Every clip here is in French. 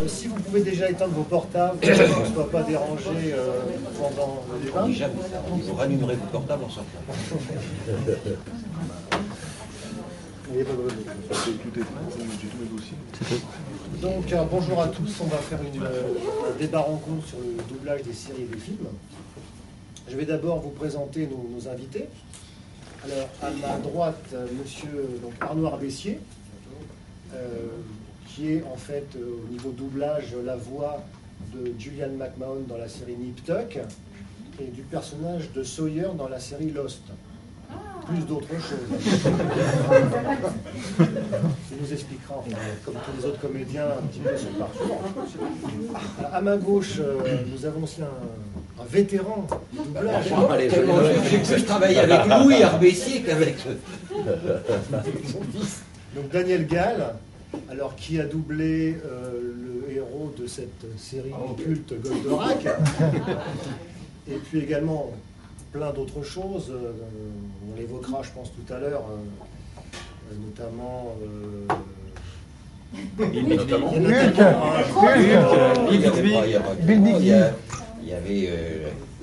Si vous pouvez déjà éteindre vos portables, pour qu'on ne soit pas dérangé pendant le débat. On dit jamais ça. On dit vous rallumerez vos portables en sortant. Donc bonjour à tous, on va faire un débat rencontre sur le doublage des séries et des films. Je vais d'abord vous présenter nos invités. Alors à ma droite, monsieur Arnaud Arbessier, qui est en fait au niveau doublage la voix de Julian McMahon dans la série Nip Tuck et du personnage de Sawyer dans la série Lost. Plus d'autres choses. Il nous expliquera, enfin, comme tous les autres comédiens, un petit peu son parcours. À ma gauche, nous avons aussi un vétéran du doublage. Je travaille avec Louis Arbessier qu'avec son fils. Donc Daniel Gall, alors qui a doublé le héros de cette série culte Goldorak, et puis également plein d'autres choses, on l'évoquera je pense tout à l'heure, notamment il y avait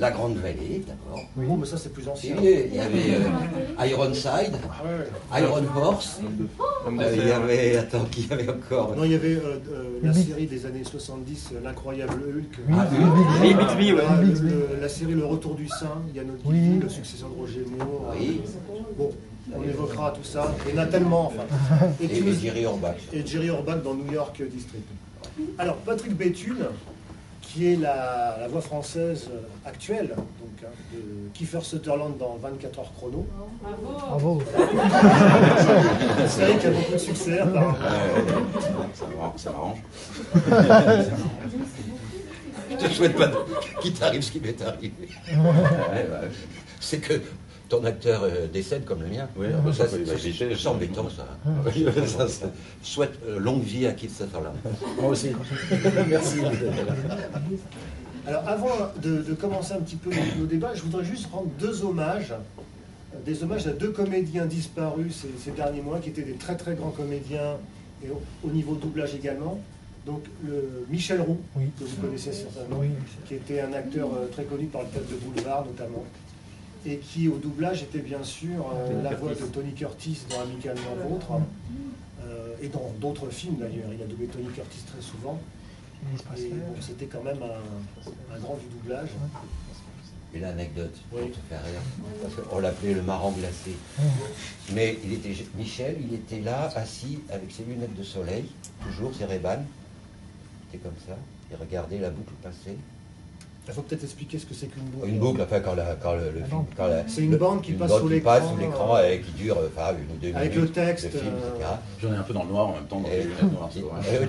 La Grande Vallée d'abord. Oui, mais ça c'est plus ancien. Il y avait Ironside, Iron Horse. Il y avait, attends, qui y avait encore? Non, il y avait la série des années 70, L'Incroyable Hulk. La série Le Retour du Saint, Yann O'Keefe, le successeur de Roger Moore. Oui. Bon, on évoquera tout ça. Il y en a tellement, enfin. Et Jerry Orbach. Et Jerry Orbach dans New York District. Alors, Patrick Béthune, qui est la voix française actuelle, donc, de Kiefer Sutherland dans 24 heures chrono. Bravo. C'est vrai qu'il y a beaucoup de succès, apparemment. Ça m'arrange. Je te souhaite pas qu'il t'arrive ce qui m'est arrivé. C'est que ton acteur décède comme le mien. Oui, ça c'est embêtant ça. Souhaite longue vie à Kiefer Sutherland. Moi aussi. Merci. Alors avant de commencer un petit peu nos débats, je voudrais juste rendre des hommages à deux comédiens disparus ces derniers mois, qui étaient des très très grands comédiens, et au niveau doublage également. Donc Michel Roux, que vous connaissez certainement, qui était un acteur très connu par le théâtre de boulevard notamment, et qui au doublage était bien sûr la voix de Tony Curtis dans Amicalement Vôtre, et dans d'autres films d'ailleurs. Il a doublé Tony Curtis très souvent. Et bon, c'était quand même un grand du doublage. Et l'anecdote, pour te faire rire, parce qu'on l'appelait le marrant glacé. Mais Michel, il était là, assis avec ses lunettes de soleil, toujours, ses Ray-Ban. Il était comme ça, il regardait la boucle passer. Il faut peut-être expliquer ce que c'est qu'une boucle. Une boucle, enfin, c'est une bande qui passe sous l'écran et qui dure enfin, 1 ou 2 minutes. Avec le texte. Le film, etc. J'en ai un peu dans le noir en même temps, dans les lunettes noires.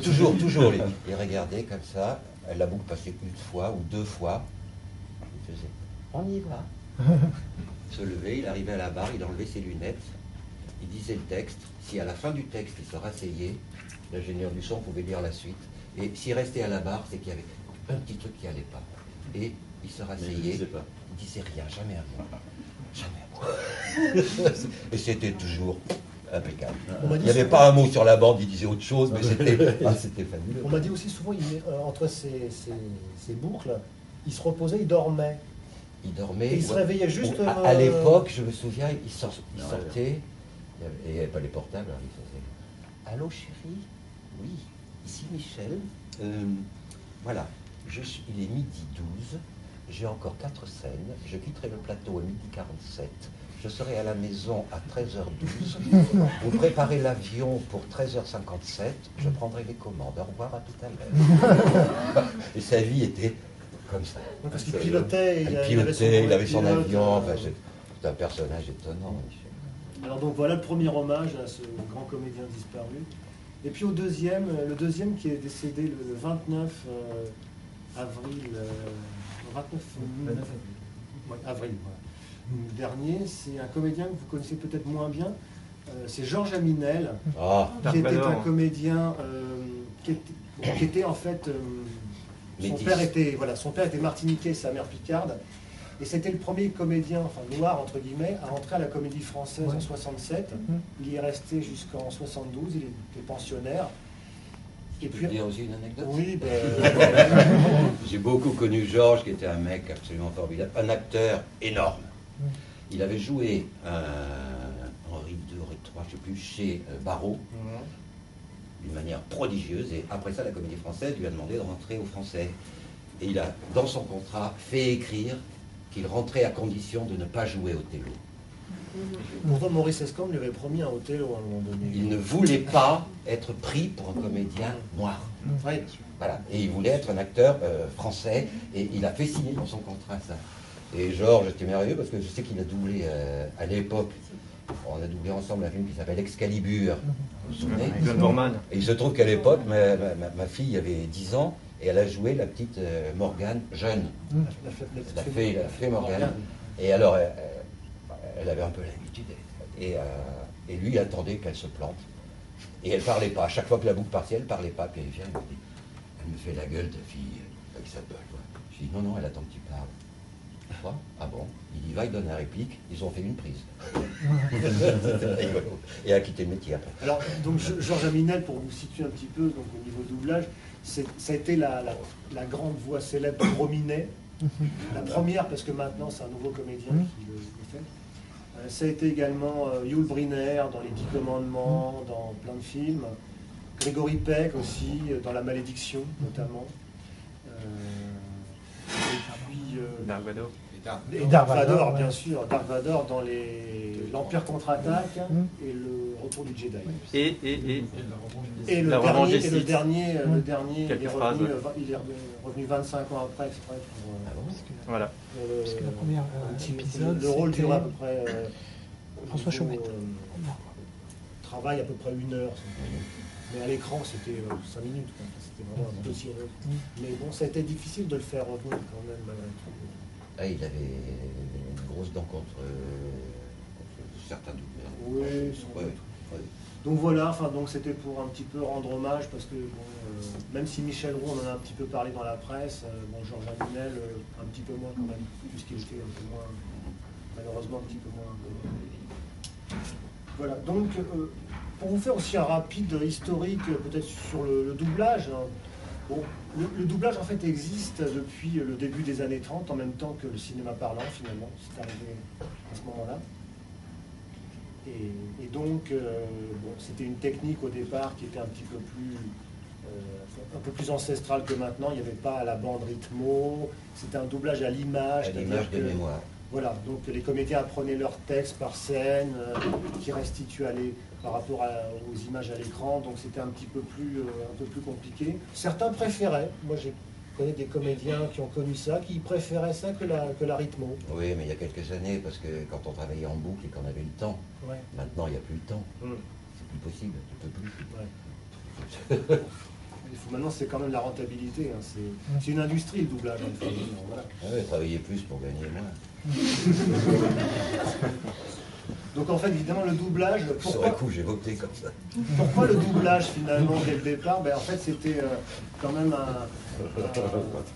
Toujours. Il regardait comme ça, la boucle passait une fois ou 2 fois. Il faisait, on y va. Se levait, il arrivait à la barre, il enlevait ses lunettes, il disait le texte. Si à la fin du texte il se rasseyait, l'ingénieur du son pouvait lire la suite. Et s'il restait à la barre, c'est qu'il y avait un petit truc qui n'allait pas. Et il se rasseyait, il disait rien, jamais rien. Et c'était toujours impeccable. Il n'y avait pas un mot sur la bande, il disait autre chose, mais c'était fabuleux. On m'a dit aussi souvent, entre ces boucles, il se reposait, il dormait. Il dormait. Et il se réveillait juste. À l'époque, je me souviens, il sortait, et il n'y avait pas les portables, alors il faisait « Allô chérie? Oui, ici Michel. Voilà. Il est midi 12, j'ai encore 4 scènes, je quitterai le plateau à midi 47, je serai à la maison à 13h12, vous préparez l'avion pour 13h57, je prendrai les commandes, au revoir, à tout à l'heure. » Et sa vie était comme ça. Parce qu'il pilotait, il avait son avion, enfin, c'est un personnage étonnant, Michel. Alors donc voilà le premier hommage à ce grand comédien disparu. Et puis le deuxième qui est décédé le 29 avril, avril dernier, c'est un comédien que vous connaissez peut-être moins bien, c'est Georges Aminel, qui était un comédien qui était en fait, son père était martiniquais, sa mère picarde, et c'était le premier comédien, enfin noir entre guillemets, à entrer à la Comédie Française en 67. Il y est resté jusqu'en 72, il était pensionnaire. Je peux dire aussi une anecdote? Oui, j'ai beaucoup connu Georges, qui était un mec absolument formidable, un acteur énorme. Il avait joué Henri II, Henri III, je ne sais plus, chez Barrault, d'une manière prodigieuse, et après ça, la Comédie Française lui a demandé de rentrer au Français. Et il a, dans son contrat, fait écrire qu'il rentrait à condition de ne pas jouer Othello. Pourtant, Maurice Escambre lui avait promis un Othello à un moment donné. Il ne voulait pas être pris pour un comédien noir. Oui. Voilà. Et il voulait être un acteur français, et il a fait signer dans son contrat ça. Et Georges était merveilleux parce que je sais qu'il a doublé à l'époque, on a doublé ensemble un film qui s'appelle Excalibur. Vous vous souvenez? Et il se trouve qu'à l'époque, ma fille avait 10 ans, et elle a joué la petite Morgane jeune. La fée Morgane. Et alors, elle avait un peu l'habitude. Et lui, il attendait qu'elle se plante. Et elle parlait pas. À chaque fois que la boucle partait, elle parlait pas. Puis elle vient, elle me dit, elle me fait la gueule, ta fille, avec sa gueule. Je dis, non, non, elle attend que tu parles. Quoi? Ah bon? Il dit, va, il donne la réplique. Ils ont fait une prise. Et a quitté le métier après. Alors, donc, Georges Aminel, pour vous situer un petit peu donc, au niveau doublage, ça a été la grande voix célèbre de Rominet. La première, parce que maintenant, c'est un nouveau comédien qui le fait. Ça a été également Yul Brynner dans Les 10 Commandements, dans plein de films. Grégory Peck aussi, dans La Malédiction, notamment. Et puis... Dark Vador. Et Dark Vador, bien sûr. Dark Vador dans l'Empire contre-attaque et le Retour du Jedi. Et le dernier, il est revenu 25 ans après exprès pour... Voilà. Parce que la première épisode, le rôle dure à peu près... François Chaumette. Travail à peu près 1 heure. Mais à l'écran, c'était 5 minutes. C'était vraiment un dossier. Mais bon, ça a été difficile de le faire revenir quand même, malgré tout. Ah, il avait une grosse dent contre certains doubleurs. Oui, ouais. Donc voilà, enfin donc c'était pour un petit peu rendre hommage parce que bon, même si Michel Roux, on en a un petit peu parlé dans la presse, bon, Georges Aminel un petit peu moins quand même, puisqu'il était un peu moins, malheureusement un petit peu moins. Voilà, donc pour vous faire aussi un rapide historique peut-être sur le doublage. Bon, le doublage en fait existe depuis le début des années 30, en même temps que le cinéma parlant finalement, c'est arrivé à ce moment-là. Et donc, bon, c'était une technique au départ qui était un peu plus ancestrale que maintenant. Il n'y avait pas la bande rythmo, c'était un doublage à l'image. À l'image de mémoire. Voilà, donc les comédiens apprenaient leur texte par scène, qui restituaient par rapport aux images à l'écran, donc c'était un peu plus compliqué. Certains préféraient, moi j'ai connais des comédiens qui ont connu ça, qui préféraient ça que la rythmo. Oui, mais il y a quelques années, parce que quand on travaillait en boucle et qu'on avait le temps, maintenant il n'y a plus le temps. C'est plus possible, tu peux plus. Maintenant c'est quand même la rentabilité, hein. C'est une industrie le doublage. Voilà. Ouais, travailler plus pour gagner moins. Donc en fait, évidemment, le doublage... Sur un coup, j'ai voté comme ça. Pourquoi le doublage, finalement, dès le départ? En fait, c'était quand même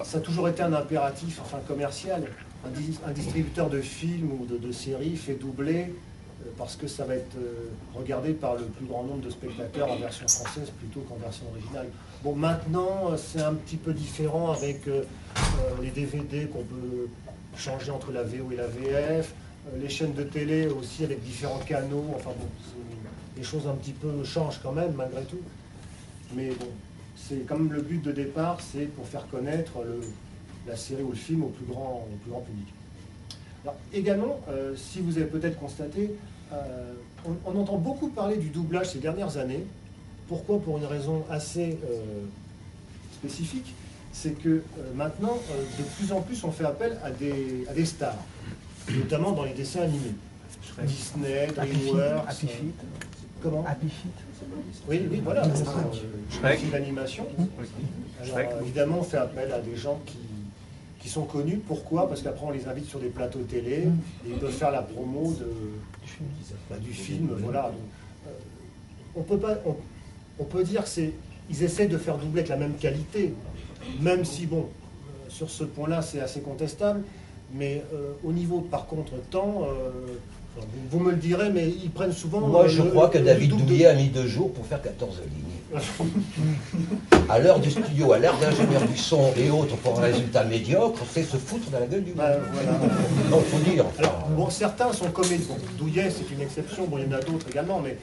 ça a toujours été un impératif, enfin, commercial. Un distributeur de films ou de séries fait doubler parce que ça va être regardé par le plus grand nombre de spectateurs en version française plutôt qu'en version originale. Bon, maintenant, c'est un petit peu différent avec les DVD qu'on peut changer entre la VO et la VF, les chaînes de télé aussi avec différents canaux, enfin bon, les choses un petit peu changent quand même malgré tout. Mais bon, c'est quand même le but de départ, c'est pour faire connaître la série ou le film au plus grand public. Alors, également, si vous avez peut-être constaté, on entend beaucoup parler du doublage ces dernières années. Pourquoi? Pour une raison assez spécifique, c'est que maintenant, de plus en plus, on fait appel à des stars, notamment dans les dessins animés. Disney, DreamWorks... Happy Feet. Comment? Happy Feet. Oui, voilà. C'est l'animation. Alors, évidemment, on fait appel à des gens qui sont connus. Pourquoi? Parce qu'après, on les invite sur des plateaux télé et ils peuvent faire la promo du film. Voilà. Donc, on peut dire qu'ils essaient de faire doubler avec la même qualité, même si, bon, sur ce point-là, c'est assez contestable. Mais au niveau, par contre, temps, Enfin, vous me le direz, mais ils prennent souvent... Moi, je crois que David double de- Douillet a mis 2 jours pour faire 14 lignes. À l'heure du studio, à l'heure d'ingénieur du son et autres pour un résultat médiocre, c'est se foutre de la gueule du monde. Ben, voilà. Non, faut dire. Enfin, Alors, bon, certains sont comédiens. Bon, Douillet, c'est une exception, bon, il y en a d'autres également, mais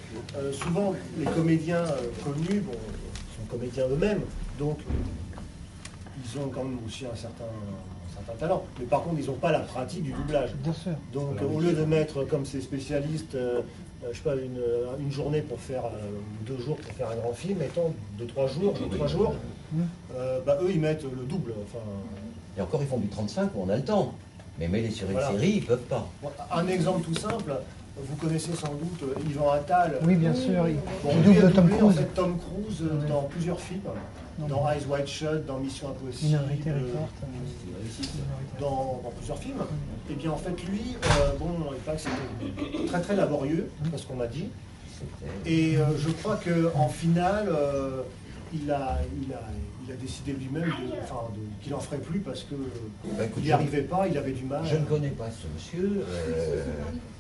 souvent, les comédiens connus bon, sont comédiens eux-mêmes, donc ils ont quand même aussi un certain talent. Mais par contre, ils n'ont pas la pratique du doublage. Bien sûr. Donc, au lieu de mettre comme ces spécialistes, je sais pas, une journée pour faire, 2 jours pour faire un grand film, mettons 2-3 jours, 3 jours, bah, eux, ils mettent le double. Enfin, et encore, ils font du 35 où on a le temps. Mais mêler sur une Voilà. série, ils peuvent pas. bon, un exemple tout simple, vous connaissez sans doute Yvan Attal. Oui, bien sûr. Il Bon, il lui a double Tom doublé, en Cruise. fait, Tom Cruise dans plusieurs films, Non, dans Eyes Wide Shut, dans Mission Impossible, Minority Report. dans plusieurs films. Et bien en fait lui, bon, il paraît que c'était très très laborieux, parce qu'on m'a dit. Et je crois qu'en finale, il a décidé lui-même qu'il n'en ferait plus parce que Bah, écoute, il n'y arrivait pas, il avait du mal. Je ne connais pas ce monsieur.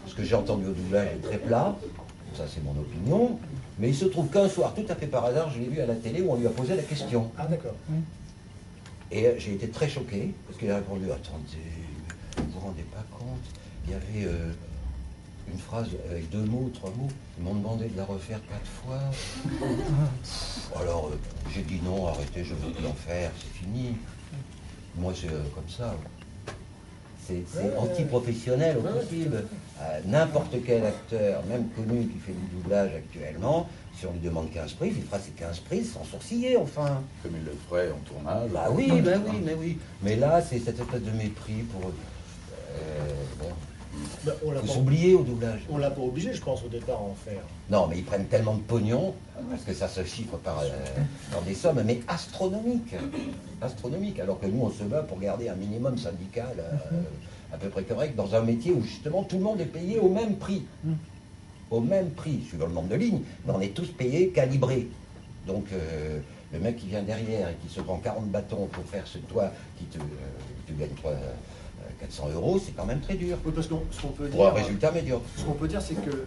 Ce que j'ai entendu au doublage est très plat. Ça, c'est mon opinion. Mais il se trouve qu'un soir, tout à fait par hasard, je l'ai vu à la télé où on lui a posé la question. Ah d'accord. Et j'ai été très choqué, parce qu'il a répondu, attendez, vous vous rendez pas compte, il y avait une phrase avec 2 mots, 3 mots, ils m'ont demandé de la refaire 4 fois. Alors, j'ai dit non, arrêtez, je ne veux plus en faire, c'est fini. Moi, c'est comme ça. C'est anti-professionnel au possible. N'importe quel acteur, même connu, qui fait du doublage actuellement, si on lui demande 15 prises, il fera ses 15 prises sans sourciller, enfin. Comme il le ferait en tournage. Bah oui, bah oui, mais oui. Mais là, c'est cette espèce de mépris pour... bon, Ben, on l'a faut pas- s'oublier au doublage. on l'a pas obligé, je pense, au départ à en faire. Non, mais ils prennent tellement de pognon, parce que ça se chiffre dans des sommes, mais astronomiques. Astronomiques, alors que nous, on se bat pour garder un minimum syndical à peu près correct dans un métier où justement tout le monde est payé au même prix. Au même prix, suivant le nombre de lignes, mais on est tous payés calibrés. Donc le mec qui vient derrière et qui se prend 40 bâtons pour faire ce toit qui te gagne 400 €, c'est quand même très dur. Oui, parce que ce qu'on peut Pour un dire, résultat médiocre. ce qu'on peut dire, c'est que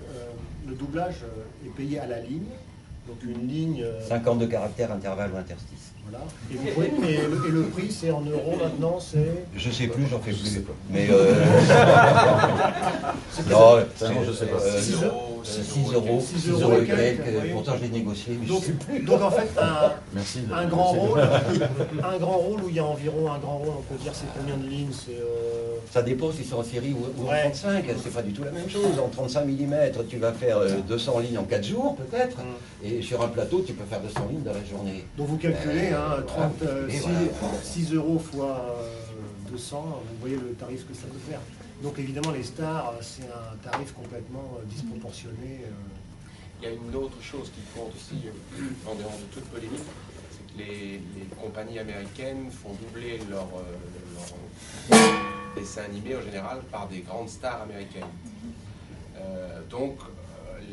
le doublage est payé à la ligne, donc une ligne. 52 caractères, intervalle ou interstice. Voilà. Et le prix, c'est en euros maintenant, c'est. Je sais plus, j'en fais Je sais plus. pas. Mais non, Ça, non, je sais pas. 6 euros, 6 6 euros euros et et quelques, quelques. oui. Pourtant, je l'ai négocié, mais je Donc, sais plus. donc en fait, Merci. un grand rôle, un grand rôle où il y a environ un grand rôle, on peut dire c'est combien de lignes, c'est. Ça dépend si c'est en série ou en Ouais. 35, c'est pas du tout la même chose. En 35 mm, tu vas faire 200 lignes en 4 jours, peut-être. Et sur un plateau, tu peux faire 200 lignes dans la journée. Donc vous calculez, hein, 30, Et voilà. 6 euros fois 200, vous voyez le tarif que ça peut faire. Donc évidemment, les stars, c'est un tarif complètement disproportionné. Il y a une autre chose qui compte aussi, en dehors de toute polémique, c'est que les compagnies américaines font doubler leurs dessins animés en général par des grandes stars américaines. Donc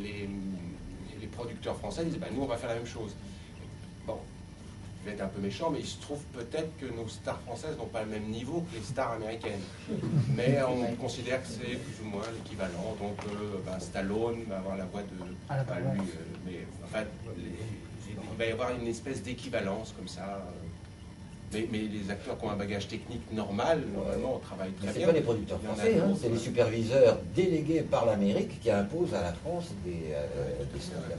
les producteurs français disent, bah, nous on va faire la même chose. Bon, je vais être un peu méchant, mais il se trouve peut-être que nos stars françaises n'ont pas le même niveau que les stars américaines. Mais on considère que c'est plus ou moins l'équivalent. Donc Stallone va avoir la voix de... Ah, la pas voix. lui, mais enfin, il va y avoir une espèce d'équivalence comme ça. Mais les acteurs qui ont un bagage technique normal, normalement, travaillent très C'est bien. pas les producteurs Il y en a français, hein, d'autres. c'est les superviseurs délégués par l'Amérique qui imposent à la France des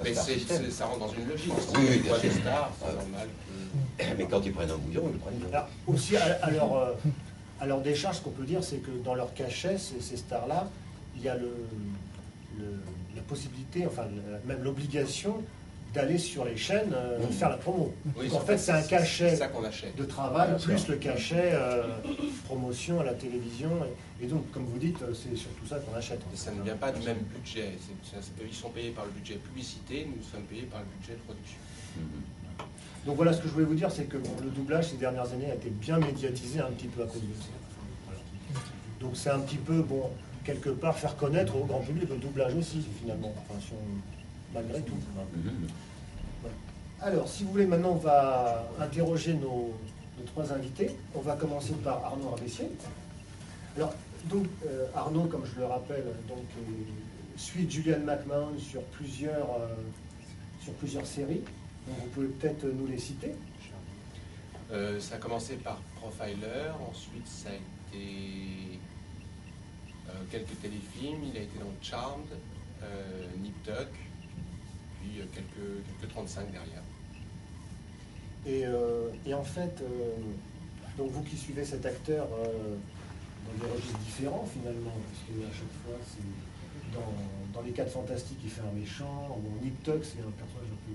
Mais star system. ça rentre dans une logique. Oui, oui, On bien voit sûr. des stars, c'est Ouais. normal que... Mais quand ils prennent un bouillon, ils le prennent bien. Alors, aussi, à leur décharge, ce qu'on peut dire, c'est que dans leur cachet, ces stars-là, il y a la possibilité, enfin même l'obligation d'aller sur les chaînes faire la promo. Oui, Donc en fait, c'est un cachet C'est ça qu'on achète. de travail, Bien plus sûr. le cachet promotion à la télévision. Et donc, comme vous dites, c'est surtout ça qu'on achète. Et ça ne vient pas du même budget. Eux, ils sont payés par le budget publicité, nous sommes payés par le budget production. Donc voilà ce que je voulais vous dire, c'est que bon, le doublage ces dernières années a été bien médiatisé un petit peu à cause de ça. Voilà. Donc c'est un petit peu, bon, quelque part, faire connaître au grand public le doublage aussi, finalement, enfin, malgré tout. Voilà. Alors, si vous voulez, maintenant, on va interroger nos 3 invités. On va commencer par Arnaud Arbessier. Alors, Donc Arnaud, comme je le rappelle, donc, suit Julian McMahon sur plusieurs séries. Donc, vous pouvez peut-être nous les citer. Ça a commencé par Profiler, ensuite ça a été quelques téléfilms, il a été dans Charmed, Nip Tuck, puis quelques 35 derrière. Et en fait, donc vous qui suivez cet acteur dans des registres différents finalement, parce qu'à chaque fois, c'est dans les 4 Fantastiques, il fait un méchant, bon, Nip Tuck, c'est un personnage un peu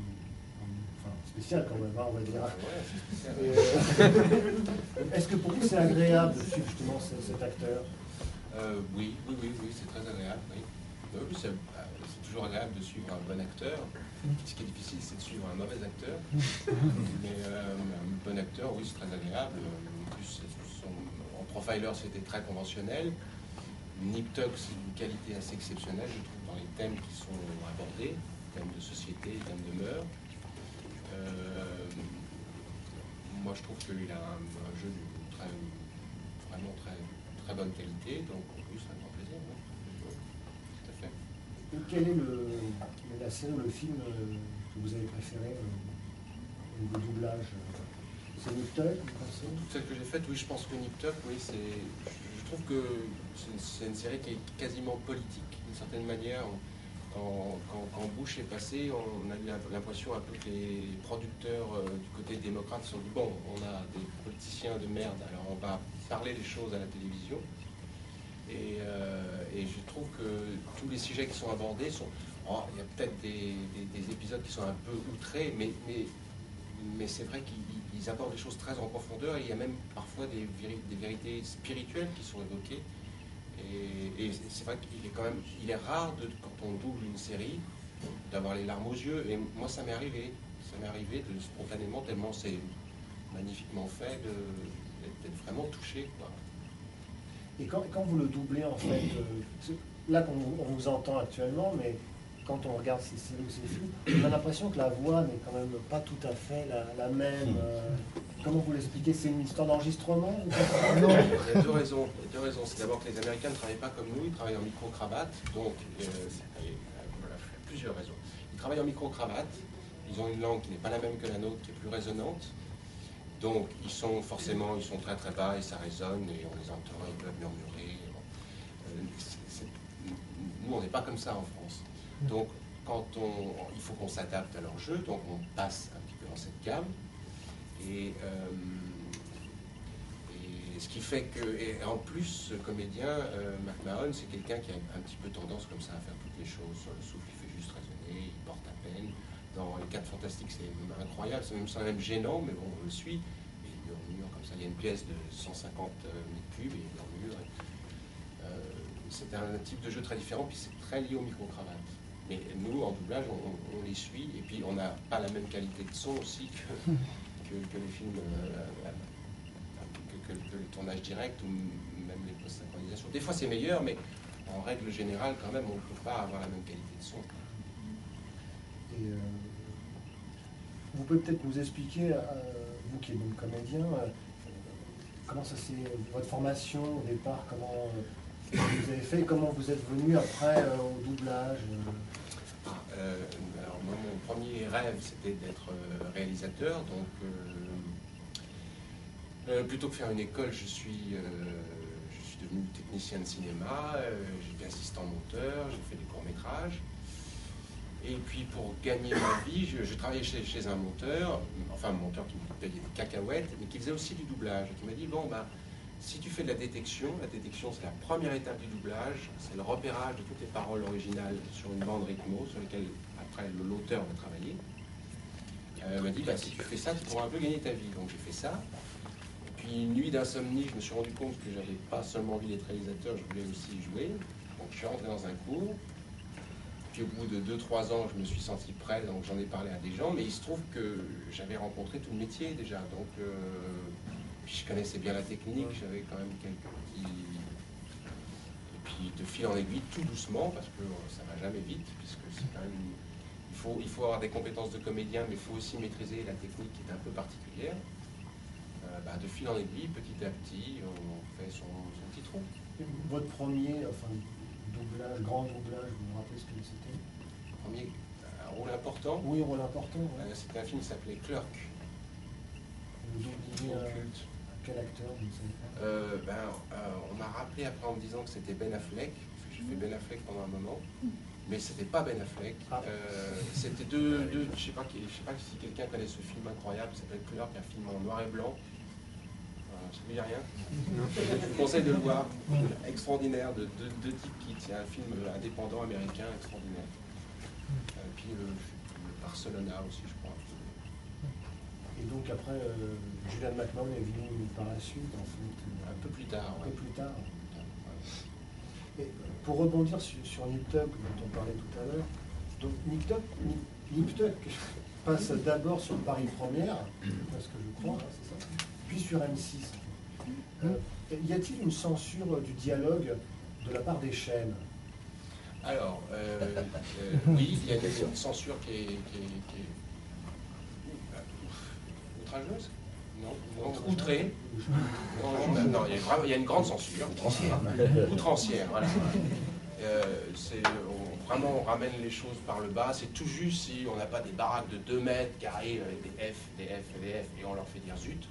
spécial quand même, hein, on va dire. Ouais, c'est spécial. Est-ce que pour vous c'est agréable de suivre justement cet acteur? Oui, c'est très agréable. Oui. Oui, c'est toujours agréable de suivre un bon acteur. Ce qui est difficile, c'est de suivre un mauvais acteur. Mais un bon acteur, oui, c'est très agréable. En plus, en Profiler, c'était très conventionnel. Nip Tuck, c'est une qualité assez exceptionnelle, je trouve, dans les thèmes qui sont abordés, thèmes de société, thèmes de mœurs. Moi, je trouve qu'il a un jeu de vraiment très bonne qualité, donc oui, c'est un grand plaisir. Oui. Tout à fait. Et quelle est la série ou le film que vous avez préféré au niveau doublage? C'est Nip Tuck, vous pensez? Celle que j'ai faite, oui, je pense que Nip Tuck, oui, je trouve que c'est une série qui est quasiment politique, d'une certaine manière. Quand Bush est passé, on a eu l'impression un peu que les producteurs du côté démocrate se sont dit bon, on a des politiciens de merde, alors on va parler les choses à la télévision. Et je trouve que tous les sujets qui sont abordés sont... Oh, il y a peut-être des épisodes qui sont un peu outrés, mais c'est vrai qu'ils abordent des choses très en profondeur et il y a même parfois des vérités spirituelles qui sont évoquées. Et c'est vrai qu'il est rare, quand on double une série, d'avoir les larmes aux yeux. Et moi, ça m'est arrivé de spontanément, tellement c'est magnifiquement fait, d'être vraiment touché, quoi. Et quand vous le doublez, en fait, là on vous entend actuellement, mais quand on regarde ces séries ou ces films, on a l'impression que la voix n'est quand même pas tout à fait la même. Comment vous l'expliquez? C'est une histoire d'enregistrement? Non, il y a deux raisons. C'est d'abord que les Américains ne travaillent pas comme nous, ils travaillent en micro-cravate, donc voilà, plusieurs raisons. Ils travaillent en micro-cravate, ils ont une langue qui n'est pas la même que la nôtre, qui est plus résonante, donc ils sont très très bas et ça résonne et on les entend, ils peuvent murmurer. Nous, on n'est pas comme ça en France. Donc, il faut qu'on s'adapte à leur jeu, donc on passe un petit peu dans cette gamme. Et ce qui fait que, et en plus, ce comédien, McMahon, c'est quelqu'un qui a un petit peu tendance comme ça à faire toutes les choses sur le souffle, il fait juste raisonner, il porte à peine. Dans les 4 Fantastiques, c'est incroyable, c'est même gênant, mais bon, on le suit. Et il murmure comme ça, il y a une pièce de 150 mètres cubes et il murmure. C'est un type de jeu très différent, puis c'est très lié au micro-cravate. Mais nous, en doublage, on les suit, et puis on n'a pas la même qualité de son aussi que les films, que le tournage direct, ou même les post-synchronisations. Des fois c'est meilleur, mais en règle générale, quand même, on ne peut pas avoir la même qualité de son. Et vous pouvez peut-être nous expliquer, vous qui êtes donc comédien, comment ça s'est, votre formation au départ, comment vous avez fait, comment vous êtes venu après au doublage? Alors moi, mon premier rêve, c'était d'être réalisateur, donc plutôt que faire une école, je suis devenu technicien de cinéma, j'étais assistant monteur, j'ai fait des courts-métrages. Et puis pour gagner ma vie, je travaillais chez un monteur, enfin un monteur qui me payait des cacahuètes, mais qui faisait aussi du doublage. Et qui m'a dit, bon, bah, si tu fais de la détection c'est la première étape du doublage, c'est le repérage de toutes les paroles originales sur une bande rythmo, sur lesquelles après l'auteur va travailler. Elle m'a dit, bah, si tu fais ça, tu pourras un peu gagner ta vie. Donc j'ai fait ça. Et puis une nuit d'insomnie, je me suis rendu compte que j'avais pas seulement envie d'être réalisateur, je voulais aussi jouer. Donc je suis rentré dans un cours. Puis au bout de 2-3 ans, je me suis senti prêt, donc j'en ai parlé à des gens. Mais il se trouve que j'avais rencontré tout le métier déjà. Donc je connaissais bien la technique, j'avais quand même quelques petits... Et puis de fil en aiguille, tout doucement, parce que ça va jamais vite, puisque c'est quand même... Il faut avoir des compétences de comédien, mais il faut aussi maîtriser la technique qui est un peu particulière. De fil en aiguille, petit à petit, on fait son petit trou. Votre premier, enfin, doublage, grand doublage, vous vous rappelez ce que c'était? Premier rôle important. Oui, rôle important. Ouais. C'était un film qui s'appelait Clerk. Vous doubliez Culte. quel acteur, vous ne savez pas? On m'a rappelé après en me disant que c'était Ben Affleck, parce que j'ai fait Ben Affleck pendant un moment, mais c'était pas Ben Affleck. Ah. C'était deux, je sais pas si quelqu'un connaît ce film incroyable qui s'appelle Clerk, un film en noir et blanc. Ça ne vous dit rien? Je vous conseille de le voir. Extraordinaire, de deux types qui, c'est un film indépendant américain extraordinaire. Puis le Barcelona aussi, je crois. Et donc après, Julian McMahon est venu par la suite, en fait. Un peu plus tard. Un peu plus tard. Et pour rebondir sur Nip Tuck, dont on parlait tout à l'heure, donc Nip Tuck passe d'abord sur Paris Première, parce que je crois, hein, c'est ça, puis sur M6. Y a-t-il une censure du dialogue de la part des chaînes? Alors, oui, il y a une censure qui est outrageuse? Non, outrée. Non, il y a une grande censure. Outrancière, voilà. Vraiment, on ramène les choses par le bas. C'est tout juste si on n'a pas des baraques de 2 mètres qui arrivent avec des F, des F et des F, et on leur fait dire zut.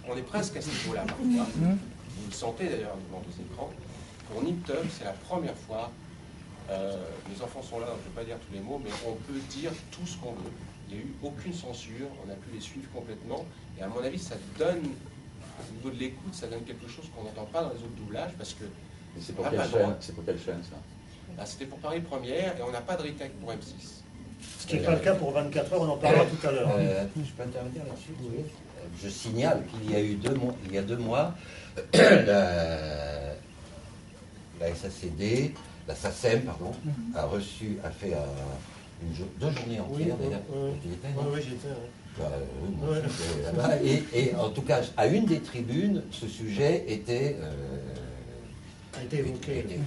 On est presque à ce niveau-là parfois. Vous le sentez d'ailleurs devant vos écrans. Pour Nip Tuck, c'est la première fois. Les enfants sont là, donc je ne vais pas dire tous les mots, mais on peut dire tout ce qu'on veut. Il n'y a eu aucune censure, on a pu les suivre complètement. Et à mon avis, ça donne, au niveau de l'écoute, ça donne quelque chose qu'on n'entend pas dans les autres doublages, parce que... Et c'est pour quelle chaîne ça? Là, c'était pour Paris Première, et on n'a pas de retake pour M6. Ce qui n'est pas le cas pour 24 heures, on en parlera tout à l'heure. Je peux intervenir là-dessus? Oui. Je signale qu'il y a eu 2 mois, la SACD, la SACEM, pardon, a fait 2 journées entières, d'ailleurs. Oui, j'y étais. Moi, j'étais là-bas. Et en tout cas, à une des tribunes, ce sujet était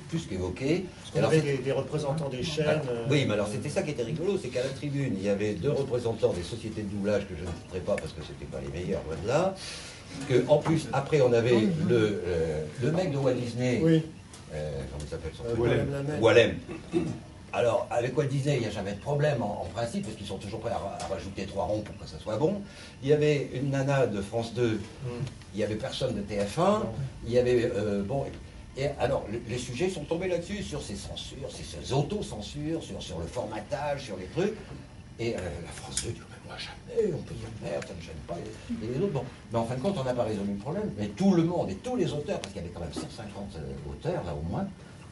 plus qu'évoqué. Parce qu'on avait des représentants des chaînes. Oui, mais alors c'était ça qui était rigolo, c'est qu'à la tribune, il y avait 2 représentants des sociétés de doublage que je ne citerai pas parce que c'était pas les meilleurs, loin de là. Que, en plus, après, on avait le mec de Walt Disney. Oui. Comment il s'appelle son Wallem. Wallem. Alors, avec Walt Disney, il n'y a jamais de problème en principe, parce qu'ils sont toujours prêts à rajouter 3 ronds pour que ça soit bon. Il y avait une nana de France 2, il n'y avait personne de TF1, il y avait... Et alors, les sujets sont tombés là-dessus, sur ces censures, ces auto-censures, sur le formatage, sur les trucs. Et la France 2 dit, mais moi jamais, on peut dire merde, ça ne gêne pas. Et les autres, bon. Mais en fin de compte, on n'a pas résolu le problème. Mais tout le monde et tous les auteurs, parce qu'il y avait quand même 150 auteurs, là au moins,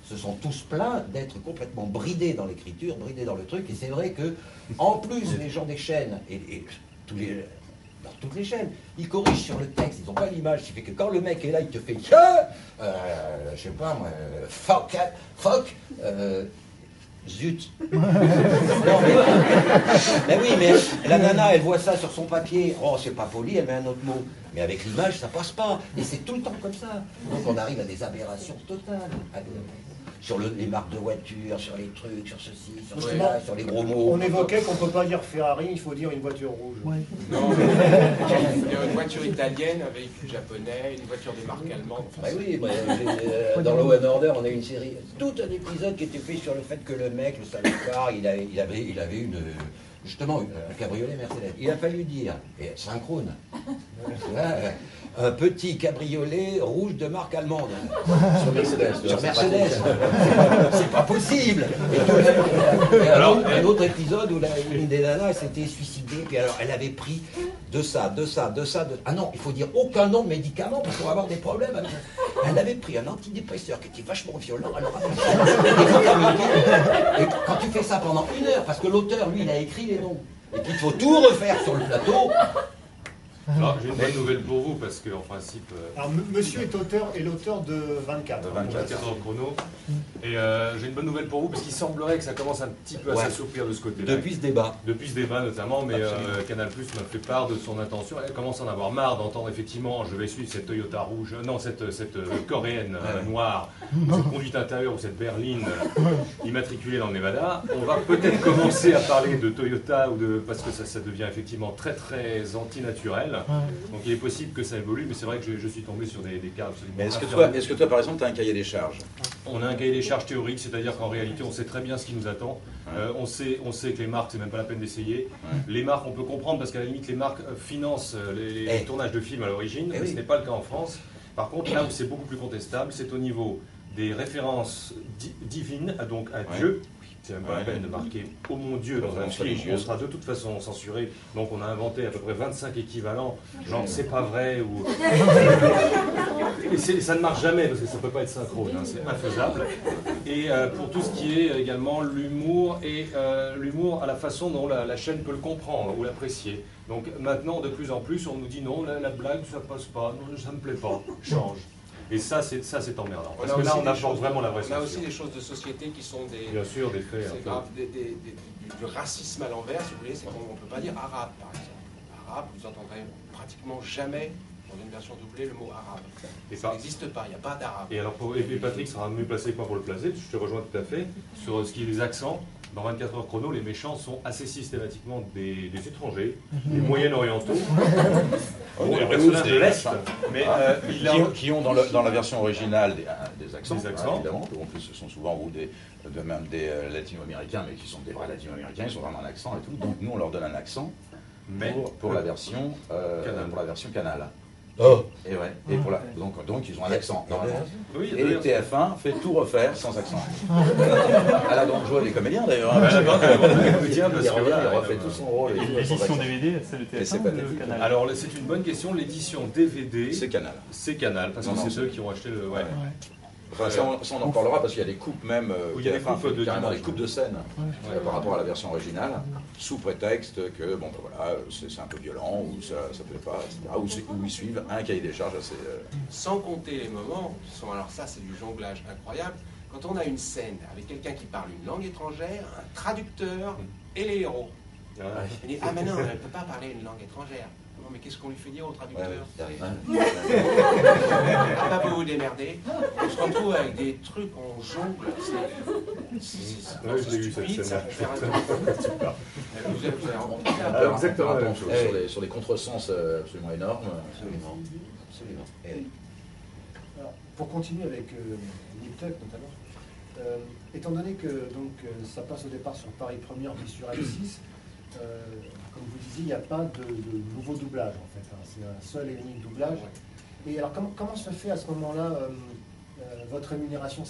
se sont tous plaints d'être complètement bridés dans l'écriture, bridés dans le truc. Et c'est vrai que, en plus, les gens des chaînes, dans toutes les chaînes, ils corrigent sur le texte, ils n'ont pas l'image, ce qui fait que quand le mec est là, il te fait je sais pas moi, fuck, zut. Non, mais oui, mais la nana, elle voit ça sur son papier, oh c'est pas poli, elle met un autre mot. Mais avec l'image, ça passe pas. Et c'est tout le temps comme ça. Donc on arrive à des aberrations totales. Sur les marques de voitures, sur les trucs, sur ceci, sur cela, sur les gros mots. On évoquait qu'on ne peut pas dire Ferrari, il faut dire une voiture rouge. Ouais. Non, une voiture italienne, un véhicule japonais, une voiture des marques allemandes. Bah oui, dans Law & Order, on a une série, tout un épisode qui était fait sur le fait que le mec, le salopard, il avait justement un cabriolet Mercedes. Il a fallu dire, et synchrone, un petit cabriolet rouge de marque allemande. Sur Mercedes. Sur Mercedes. C'est pas possible. Et alors, un autre épisode où une des nanas s'était suicidée, puis alors elle avait pris de ça. Ah non, il faut dire aucun nom de médicament parce qu'on va avoir des problèmes. Elle avait pris un antidépresseur qui était vachement violent. Alors, et quand tu fais ça pendant 1 heure, parce que l'auteur, lui, il a écrit les noms, et qu'il faut tout refaire sur le plateau. Alors, j'ai une bonne nouvelle pour vous, parce qu'en principe... Alors, monsieur est l'auteur de 24. 24 heures chrono. Et j'ai une bonne nouvelle pour vous, parce qu'il semblerait que ça commence un petit peu à s'assouplir de ce côté-là. Depuis ce débat. Depuis ce débat notamment, mais Canal+ m'a fait part de son intention. Elle commence à en avoir marre d'entendre effectivement, je vais suivre cette Toyota rouge, non, cette coréenne noire, cette conduite intérieure ou cette berline immatriculée dans le Nevada. On va peut-être commencer à parler de Toyota, parce que ça devient effectivement très très antinaturel. Donc il est possible que ça évolue, mais c'est vrai que je suis tombé sur des cas absolument. Mais infernaux. est-ce que toi, par exemple, tu as un cahier des charges? On a un cahier des charges théorique, c'est-à-dire qu'en réalité, on sait très bien ce qui nous attend. On sait que les marques, c'est même pas la peine d'essayer. Les marques, on peut comprendre parce qu'à la limite, les marques financent les tournages de films à l'origine, mais ce n'est pas le cas en France. Par contre, là où c'est beaucoup plus contestable, c'est au niveau des références divines, donc à Dieu. C'est même pas la peine de marquer « Oh mon Dieu » dans un film, on sera de toute façon censuré. Donc on a inventé à peu près 25 équivalents, genre « c'est pas vrai » ou... Et ça ne marche jamais parce que ça ne peut pas être synchrone, hein, c'est infaisable. Et pour tout ce qui est également l'humour, et l'humour à la façon dont la chaîne peut le comprendre ou l'apprécier. Donc maintenant, de plus en plus, on nous dit « Non, la blague, ça passe pas, non, ça me plaît pas, change ». Et ça, c'est emmerdant. Parce que là, on apporte vraiment la vraie On a censure. aussi des choses de société qui sont des... Bien sûr, des faits. C'est grave, du racisme à l'envers, si vous voulez, c'est qu'on ne peut pas dire arabe, par exemple. Arabe, vous entendrez pratiquement jamais, dans une version doublée, le mot arabe. Ça n'existe pas, il n'y a pas d'arabe. Et alors, et Patrick sera mieux placé que moi pour le placer, parce que je te rejoins tout à fait, sur ce qui est des accents. Dans 24 heures chrono, les méchants sont assez systématiquement des étrangers, des moyen-orientaux, des personnages de l'Est, mais qui ont dans la version originale des accents, évidemment. En plus, ce sont souvent même des latino-américains, mais qui sont des vrais latino-américains, ils ont vraiment un accent et tout. Donc nous, on leur donne un accent pour la version Canal. Oh. Et ouais. Et donc ils ont un accent. oui, et les TF1 fait tout refaire sans accent. Elle a donc joué des comédiens d'ailleurs. Il refait tout son rôle. Et l'édition DVD, c'est le TF1 ou le Canal? Alors c'est une bonne question. L'édition DVD, c'est Canal. C'est Canal parce que c'est ceux qui ont acheté le. Ouais. Enfin, ça, on en parlera parce qu'il y a des coupes même, il y a des coupes carrément des coupes de scène par rapport à la version originale, sous prétexte que bon, ben voilà, c'est un peu violent, ou ça plaît pas, etc. Ou ils suivent un cahier des charges assez... Sans compter les moments qui sont, alors ça c'est du jonglage incroyable, quand on a une scène avec quelqu'un qui parle une langue étrangère, un traducteur et les héros. Il dit, ah mais non, elle ne peut pas parler une langue étrangère. Non, mais qu'est-ce qu'on lui fait dire au traducteur? Ah bah vous vous démerdez. On se retrouve avec des trucs, on jongle. Je l'ai eu cette scène. Vous avez rencontré exactement sur des contresens absolument énormes. Absolument. Alors, pour continuer avec Niptuck notamment, étant donné que ça passe au départ sur Paris Première puis sur M6, comme vous disiez, il n'y a pas de nouveau doublage en fait, hein. C'est un seul et unique doublage. Et alors comment se fait à ce moment-là votre rémunération?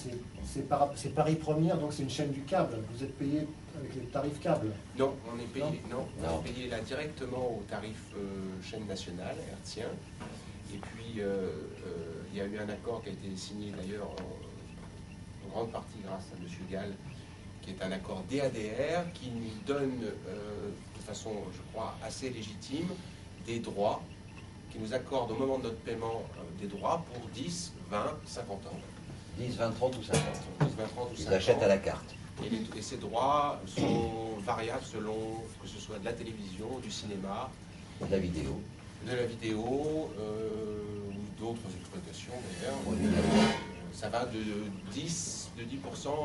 C'est Paris Première, donc c'est une chaîne du câble. Vous êtes payé avec les tarifs câble? Non, on est payé, on est payé là directement au tarif chaîne nationale, hertzien. Et puis il y a eu un accord qui a été signé d'ailleurs en grande partie grâce à M. Gall, qui est un accord DADR qui nous donne de façon, je crois, assez légitime des droits, qui nous accorde au moment de notre paiement des droits pour 10, 20, 50 ans. 10, 20, 30 ou 50. 10, 20, 30 ou 50 Ils achètent à la carte. Et ces droits sont variables selon que ce soit de la télévision, du cinéma, De la vidéo. De la vidéo ou d'autres exploitations d'ailleurs. Ça va de 10%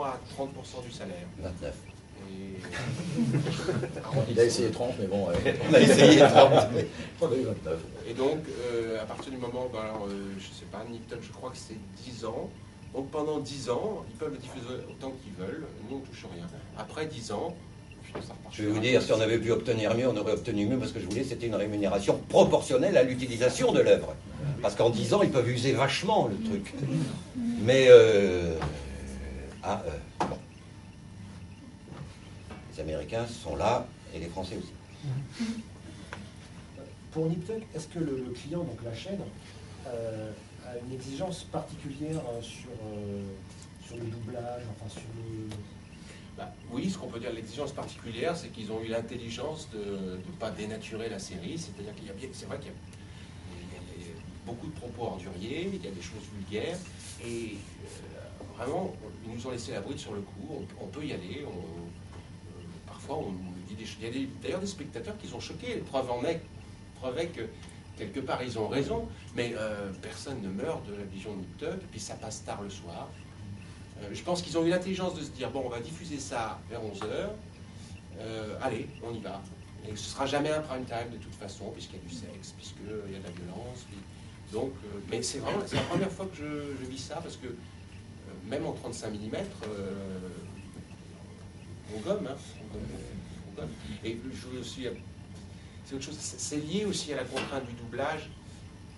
à 30% du salaire. 29. Il a essayé 30, mais bon, on a essayé 30. On a eu 29. Et donc, à partir du moment, je ne sais pas, Niptuck, je crois que c'est 10 ans. Donc pendant 10 ans, ils peuvent le diffuser autant qu'ils veulent, nous on ne touche rien. Après 10 ans, ça repart. Je vais vous dire, si on avait pu obtenir mieux, on aurait obtenu mieux, parce que je voulais, c'était une rémunération proportionnelle à l'utilisation de l'œuvre. Parce qu'en 10 ans, ils peuvent user vachement le truc. Mais, bon. Les Américains sont là, et les Français aussi. Pour Niptuck, est-ce que le client, donc la chaîne, a une exigence particulière sur le doublage, enfin sur le... Oui, ce qu'on peut dire, l'exigence particulière, c'est qu'ils ont eu l'intelligence de ne pas dénaturer la série. C'est-à-dire qu'il y a bien, c'est vrai qu'il y a beaucoup de propos orduriers, il y a des choses vulgaires, et vraiment, ils nous ont laissé la bride sur le coup. On peut y aller. Parfois, on nous dit des choses. Il y a d'ailleurs des spectateurs qui sont choqués. Preuve est que quelque part, ils ont raison, mais personne ne meurt de la vision de Niptuck, puis ça passe tard le soir. Je pense qu'ils ont eu l'intelligence de se dire, bon, on va diffuser ça vers 11h, allez, on y va. Et ce ne sera jamais un prime time de toute façon, puisqu'il y a du sexe, puisqu'il y a de la violence. Donc, mais c'est la première fois que je vis ça, parce que même en 35 mm, on gomme, hein, on gomme. Et c'est autre chose, c'est lié aussi à la contrainte du doublage,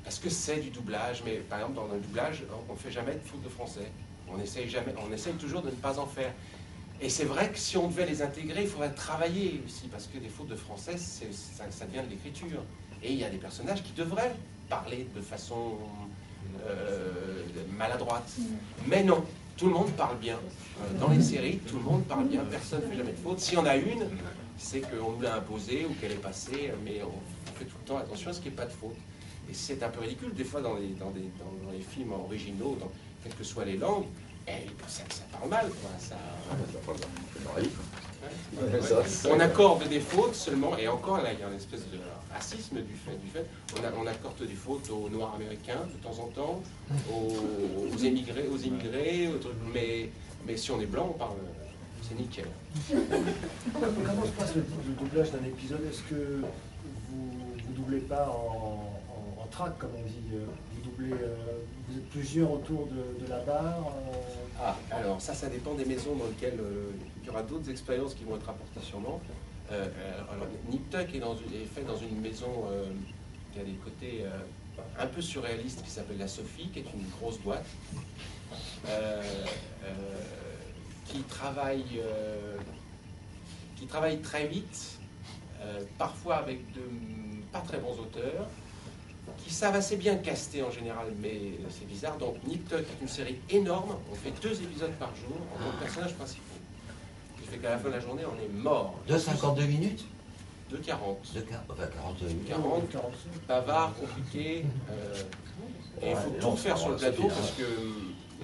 parce que c'est du doublage, mais par exemple dans un doublage, on ne fait jamais de faute de français. On essaye toujours de ne pas en faire. Et c'est vrai que si on devait les intégrer, il faudrait travailler aussi, parce que des fautes de français, ça vient de l'écriture. Et il y a des personnages qui devraient parler de façon maladroite. Mais non, tout le monde parle bien. Dans les séries, tout le monde parle bien, personne ne fait jamais de faute. S'il y en a une, c'est qu'on nous l'a imposée ou qu'elle est passée, mais on fait tout le temps attention à ce qu'il n'y ait pas de faute. Et c'est un peu ridicule, des fois, dans les films originaux, quelles que soient les langues, ça parle mal, quoi. On accorde des fautes seulement, et encore là, il y a une espèce de racisme du fait. On accorde des fautes aux Noirs américains de temps en temps, aux immigrés, aux trucs, mais si on est blanc, on parle, c'est nickel. Comment se passe le doublage d'un épisode? Est-ce que vous doublez pas en track, comme on dit? Vous doublez, vous êtes plusieurs autour de la barre? Alors ça dépend des maisons dans lesquelles il y aura d'autres expériences qui vont être apportées sûrement. Alors Nip Tuck est fait dans une maison qui a des côtés un peu surréalistes, qui s'appelle la Sophie, qui est une grosse boîte, qui travaille très vite, parfois avec de pas très bons auteurs, qui savent assez bien caster en général, mais c'est bizarre. Donc Nip Tuck est une série énorme, on fait 2 épisodes par jour en tant que personnages principaux. Ce qui fait qu'à la fin de la journée, on est mort. De 52 minutes? De 40. Enfin, 40 minutes. 40, bavard, compliqué. Et il faut tout faire sur le plateau parce que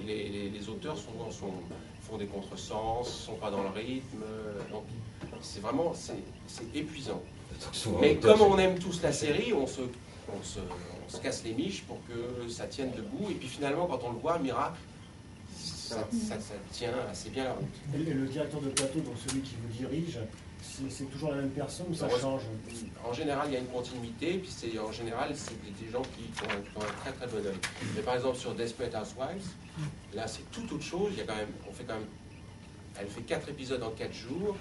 les auteurs font des contresens, ne sont pas dans le rythme. Donc c'est vraiment épuisant. Mais comme on aime tous la série, on se casse les miches pour que ça tienne debout. Et puis finalement, quand on le voit, miracle, ça tient assez bien la route. Et le directeur de plateau, donc celui qui vous dirige, c'est toujours la même personne ou ça change? En général, il y a une continuité, puis en général, c'est des gens qui ont un très très bon œil. Mais par exemple, sur Desperate Housewives, là, c'est tout autre chose. Elle fait 4 épisodes en 4 jours.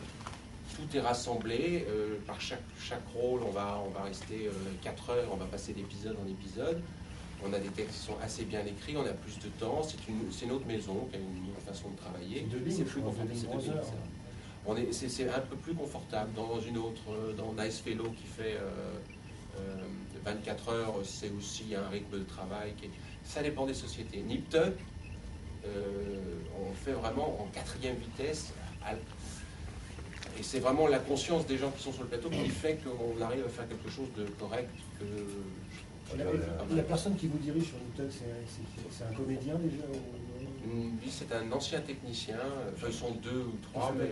Tout est rassemblé, par chaque rôle, on va rester 4 heures, on va passer d'épisode en épisode. On a des textes qui sont assez bien écrits, on a plus de temps, c'est une autre maison qui a une autre façon de travailler. C'est plus confortable, c'est un peu plus confortable. Dans une autre, dans Nice Fellow qui fait 24 heures, c'est aussi un rythme de travail. Ça dépend des sociétés. Nip Tuck, on fait vraiment en 4e vitesse. Et c'est vraiment la conscience des gens qui sont sur le plateau qui fait qu'on arrive à faire quelque chose de correct. La personne qui vous dirige sur Nip Tuck, c'est un comédien déjà? Lui, c'est un ancien technicien. Enfin, ils sont 2 ou 3, mais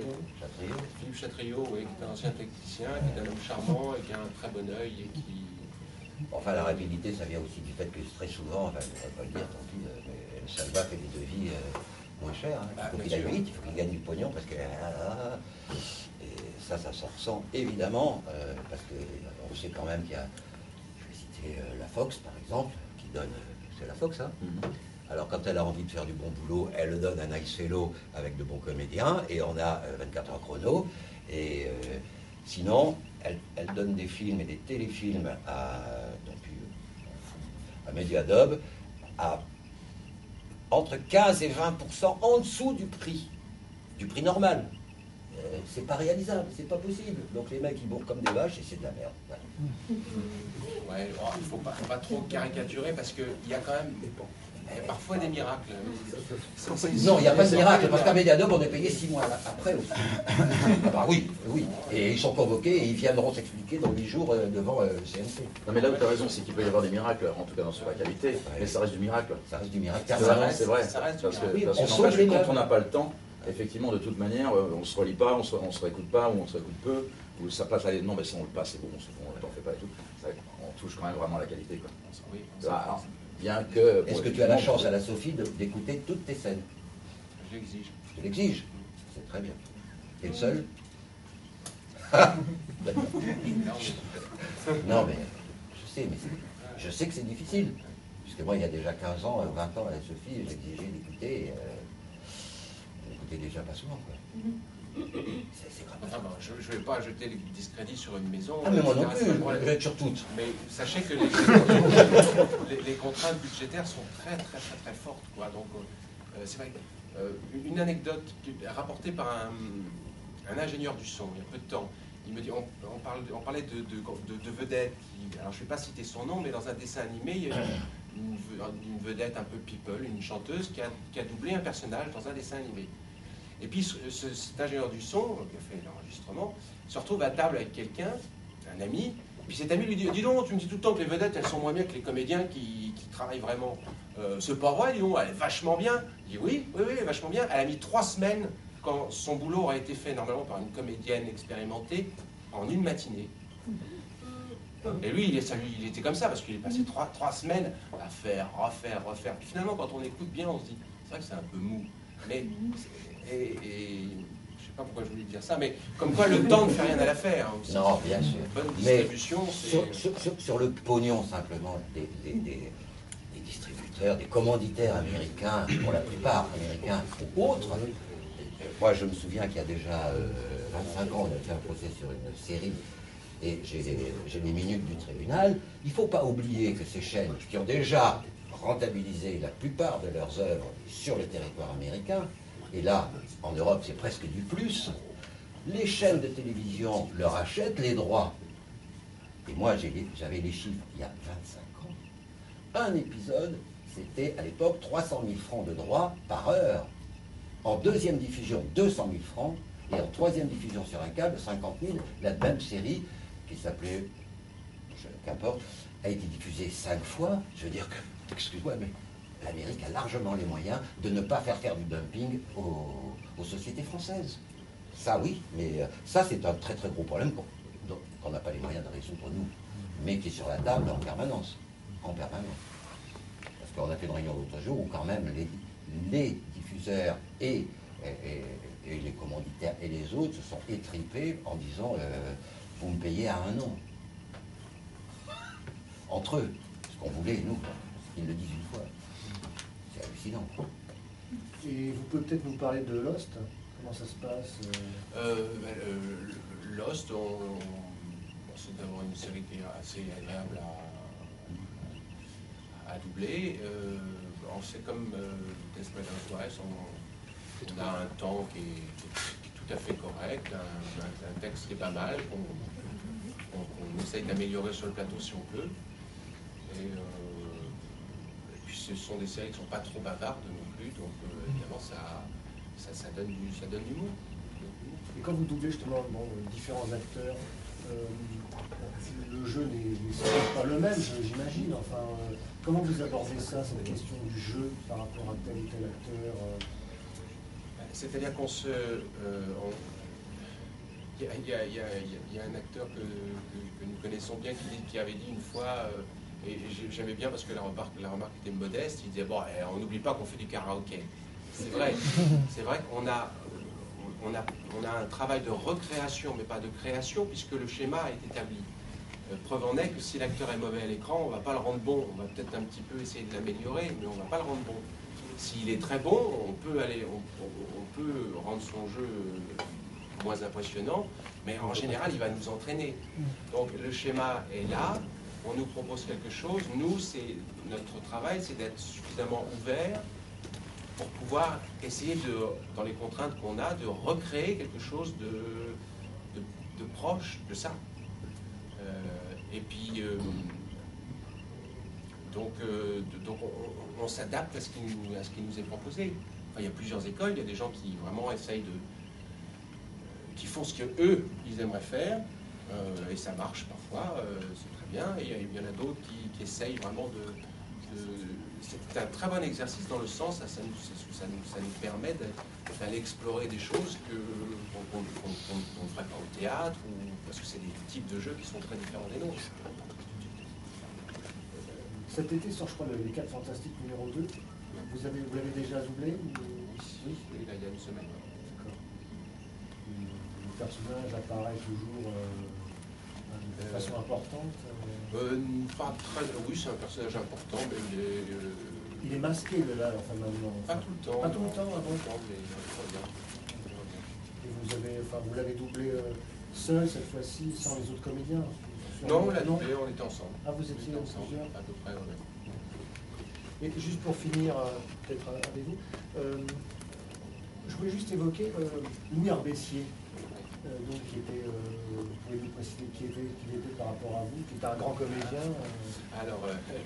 Philippe Chatriot, oui, qui est un ancien technicien, qui est un homme charmant et qui a un très bon œil et qui... Enfin, la rapidité, ça vient aussi du fait que très souvent, enfin, je ne vais pas le dire, tant pis, mais Salva fait des devis moins chers. Hein. Il faut qu'il aille vite, il faut qu'il gagne du pognon, parce que... Et ça se ressent évidemment, parce qu'on sait quand même qu'il y a, je vais citer la Fox par exemple, qui donne, c'est la Fox, hein. Alors quand elle a envie de faire du bon boulot, elle le donne à Nice Fellow avec de bons comédiens, et on a 24 heures chrono, et sinon, elle donne des films et des téléfilms à Mediadobe à entre 15 et 20% en dessous du prix normal. C'est pas réalisable, c'est pas possible. Donc les mecs ils bourrent comme des vaches et c'est de la merde. Voilà. Ouais, il ne faut pas trop caricaturer parce qu'il y a quand même parfois des miracles. Non, il n'y a pas de miracle parce qu'à Mediadobe on est payé 6 mois après aussi. Ah bah oui. Et ils sont convoqués et ils viendront s'expliquer dans 8 jours devant CNC. Non mais là où tu as raison, c'est qu'il peut y avoir des miracles, en tout cas dans la qualité, mais ça reste du miracle. Ça reste du miracle. C'est vrai. Parce que quand on n'a pas le temps, effectivement, de toute manière, on ne se relit pas, on ne se réécoute pas, ou on se réécoute peu, ou ça passe à non, mais ça on le passe, c'est bon, on t'en fait pas et tout. Ça, on touche quand même vraiment la qualité, quoi. Oui, alors, bien que... Est-ce que tu as la chance à la Sophie d'écouter toutes tes scènes? Je l'exige. Tu l'exiges? C'est très bien. T'es le seul? Non, mais je sais que c'est difficile. Puisque moi, il y a déjà 15 ans, 20 ans, à Sophie, j'exigeais d'écouter. On n'écoutait déjà pas souvent, quoi. C'est grave. Enfin, bon, je ne vais pas jeter le discrédit sur une maison. Ah, mais moi non plus, je vais être sur toutes. Mais sachez que les contraintes budgétaires sont très fortes, quoi. Donc, c'est vrai. Une anecdote rapportée par un ingénieur du son, il y a peu de temps. Il me dit, on parlait de vedettes. Alors, je ne vais pas citer son nom, mais dans un dessin animé, il y a une vedette un peu people, une chanteuse qui a doublé un personnage dans un dessin animé. Et puis cet ingénieur du son, qui a fait l'enregistrement, se retrouve à table avec quelqu'un, un ami, et puis cet ami lui dit, dis donc, tu me dis tout le temps que les vedettes, elles sont moins bien que les comédiens qui travaillent vraiment. C'est pas vrai, dis donc, elle est vachement bien. Il dit, oui, vachement bien. Elle a mis 3 semaines, quand son boulot aurait été fait normalement par une comédienne expérimentée, en une matinée. Et lui, il était comme ça, parce qu'il est passé 3 semaines à faire, refaire. Puis finalement, quand on écoute bien, on se dit, c'est vrai que c'est un peu mou. Mais, et je sais pas pourquoi je voulais dire ça, mais comme quoi le temps ne fait rien à l'affaire. Hein, non, bien sûr. Bonne distribution, mais sur le pognon, simplement, des distributeurs, des commanditaires américains, pour la plupart américains ou autres. Moi, je me souviens qu'il y a déjà 25 ans, on a fait un procès sur une série. Et j'ai les minutes du tribunal. Il ne faut pas oublier que ces chaînes qui ont déjà rentabilisé la plupart de leurs œuvres sur le territoire américain, et là, en Europe, c'est presque du plus, les chaînes de télévision leur achètent les droits. Et moi, j'avais les chiffres il y a 25 ans. Un épisode, c'était à l'époque 300 000 francs de droits par heure. En deuxième diffusion, 200 000 francs. Et en troisième diffusion sur un câble, 50 000, la même série qui s'appelait, qu'importe, a été diffusée 5 fois. Je veux dire que, excuse-moi, mais l'Amérique a largement les moyens de ne pas faire du dumping aux sociétés françaises. Ça, oui, mais ça, c'est un très très gros problème qu'on n'a pas les moyens de résoudre nous, mais qui est sur la table en permanence. En permanence. Parce qu'on a fait une réunion l'autre jour où quand même les diffuseurs et les commanditaires et les autres se sont étripés en disant vous me payez à un an. Entre eux, ce qu'on voulait, nous, ils le disent une fois. C'est hallucinant. Et vous pouvez peut-être nous parler de Lost. Comment ça se passe Lost, c'est d'abord une série qui est assez agréable à doubler. C'est comme Desperate Housewives, on a un temps qui est tout à fait correct, un texte qui est pas mal, qu'on essaye d'améliorer sur le plateau si on peut. Et puis ce sont des séries qui ne sont pas trop bavardes non plus, donc évidemment ça donne du mot. Et quand vous doublez justement différents acteurs, le jeu n'est pas le même, j'imagine. Enfin, comment vous abordez ça, cette question du jeu par rapport à tel ou tel acteur C'est-à-dire qu'on se... Il y a un acteur que nous connaissons bien qui avait dit une fois, et j'aimais bien parce que la remarque était modeste, il disait, bon, on n'oublie pas qu'on fait du karaoké. C'est vrai qu'on a un travail de recréation, mais pas de création, puisque le schéma est établi. Preuve en est que si l'acteur est mauvais à l'écran, on ne va pas le rendre bon. On va peut-être un petit peu essayer de l'améliorer, mais on ne va pas le rendre bon. S'il est très bon, on peut rendre son jeu moins impressionnant, mais en général, il va nous entraîner. Donc le schéma est là, on nous propose quelque chose. Nous, notre travail, c'est d'être suffisamment ouvert pour pouvoir essayer, dans les contraintes qu'on a, de recréer quelque chose de proche de ça. Et puis, donc on s'adapte à ce qui nous est proposé. Enfin, il y a plusieurs écoles, il y a des gens qui vraiment essayent qui font ce qu'eux, ils aimeraient faire, et ça marche parfois, c'est très bien, et il y en a d'autres qui essayent vraiment c'est un très bon exercice dans le sens, ça nous permet d'aller explorer des choses qu'on ne ferait pas au théâtre, parce que c'est des types de jeux qui sont très différents des nôtres. Cet été sort, je crois, les 4 Fantastiques numéro 2. Vous l'avez déjà doublé Oui, il y a une semaine. D'accord. Vous personnage apparaît toujours de façon importante. Pas très, oui, c'est un personnage important, mais il est masqué là, enfin maintenant. Pas tout le temps. Pas tout le temps, Pas tout avant. le temps, mais Et vous l'avez doublé seul cette fois-ci, sans les autres comédiens? Non, on l'a doublé, on était ensemble. Ah, vous étiez plusieurs? À peu près, oui. Et juste pour finir, peut-être avec vous, je voulais juste évoquer Louis Arbessier, donc qui était, vous pouvez nous préciser qui il était par rapport à vous, qui était un grand comédien. Alors,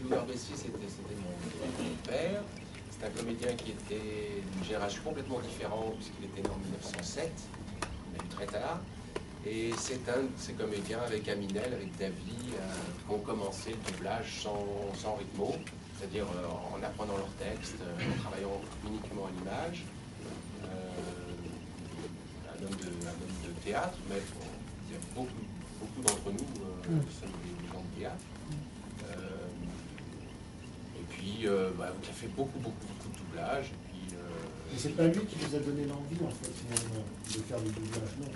Louis Arbessier, c'était mon père. C'est un comédien qui était d'une génération complètement différente, puisqu'il était né en 1907, même très tard. Et c'est un de ces comédiens avec Aminel, avec Davy, qui ont commencé le doublage sans rythmo, c'est-à-dire en apprenant leur texte, en travaillant uniquement à l'image. Un homme de théâtre, mais il y a beaucoup d'entre nous sommes des gens de théâtre. Et puis, qui a fait beaucoup de doublage. Mais c'est pas lui qui vous a donné l'envie, en fait, finalement, de faire du doublage, non?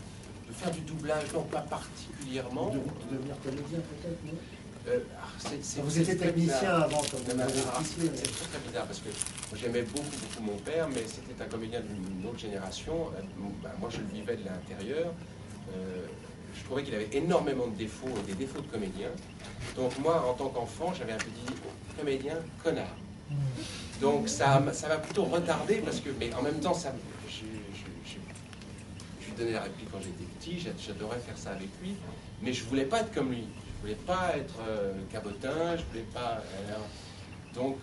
De faire du doublage, non, pas particulièrement. De devenir comédien, peut-être, non? Vous étiez très technicien bizarre. avant, comme vous l'avez expliqué. C'est très bizarre, parce que j'aimais beaucoup mon père, mais c'était un comédien d'une autre génération. Moi, je le vivais de l'intérieur. Je trouvais qu'il avait énormément de défauts, et des défauts de comédien. Donc moi, en tant qu'enfant, j'avais un peu dit comédien, connard. Donc ça m'a plutôt retardé, parce que, mais en même temps, je lui donnais la réplique quand j'étais petit, j'adorais faire ça avec lui, mais je voulais pas être comme lui. Je voulais pas être cabotin, je voulais pas... donc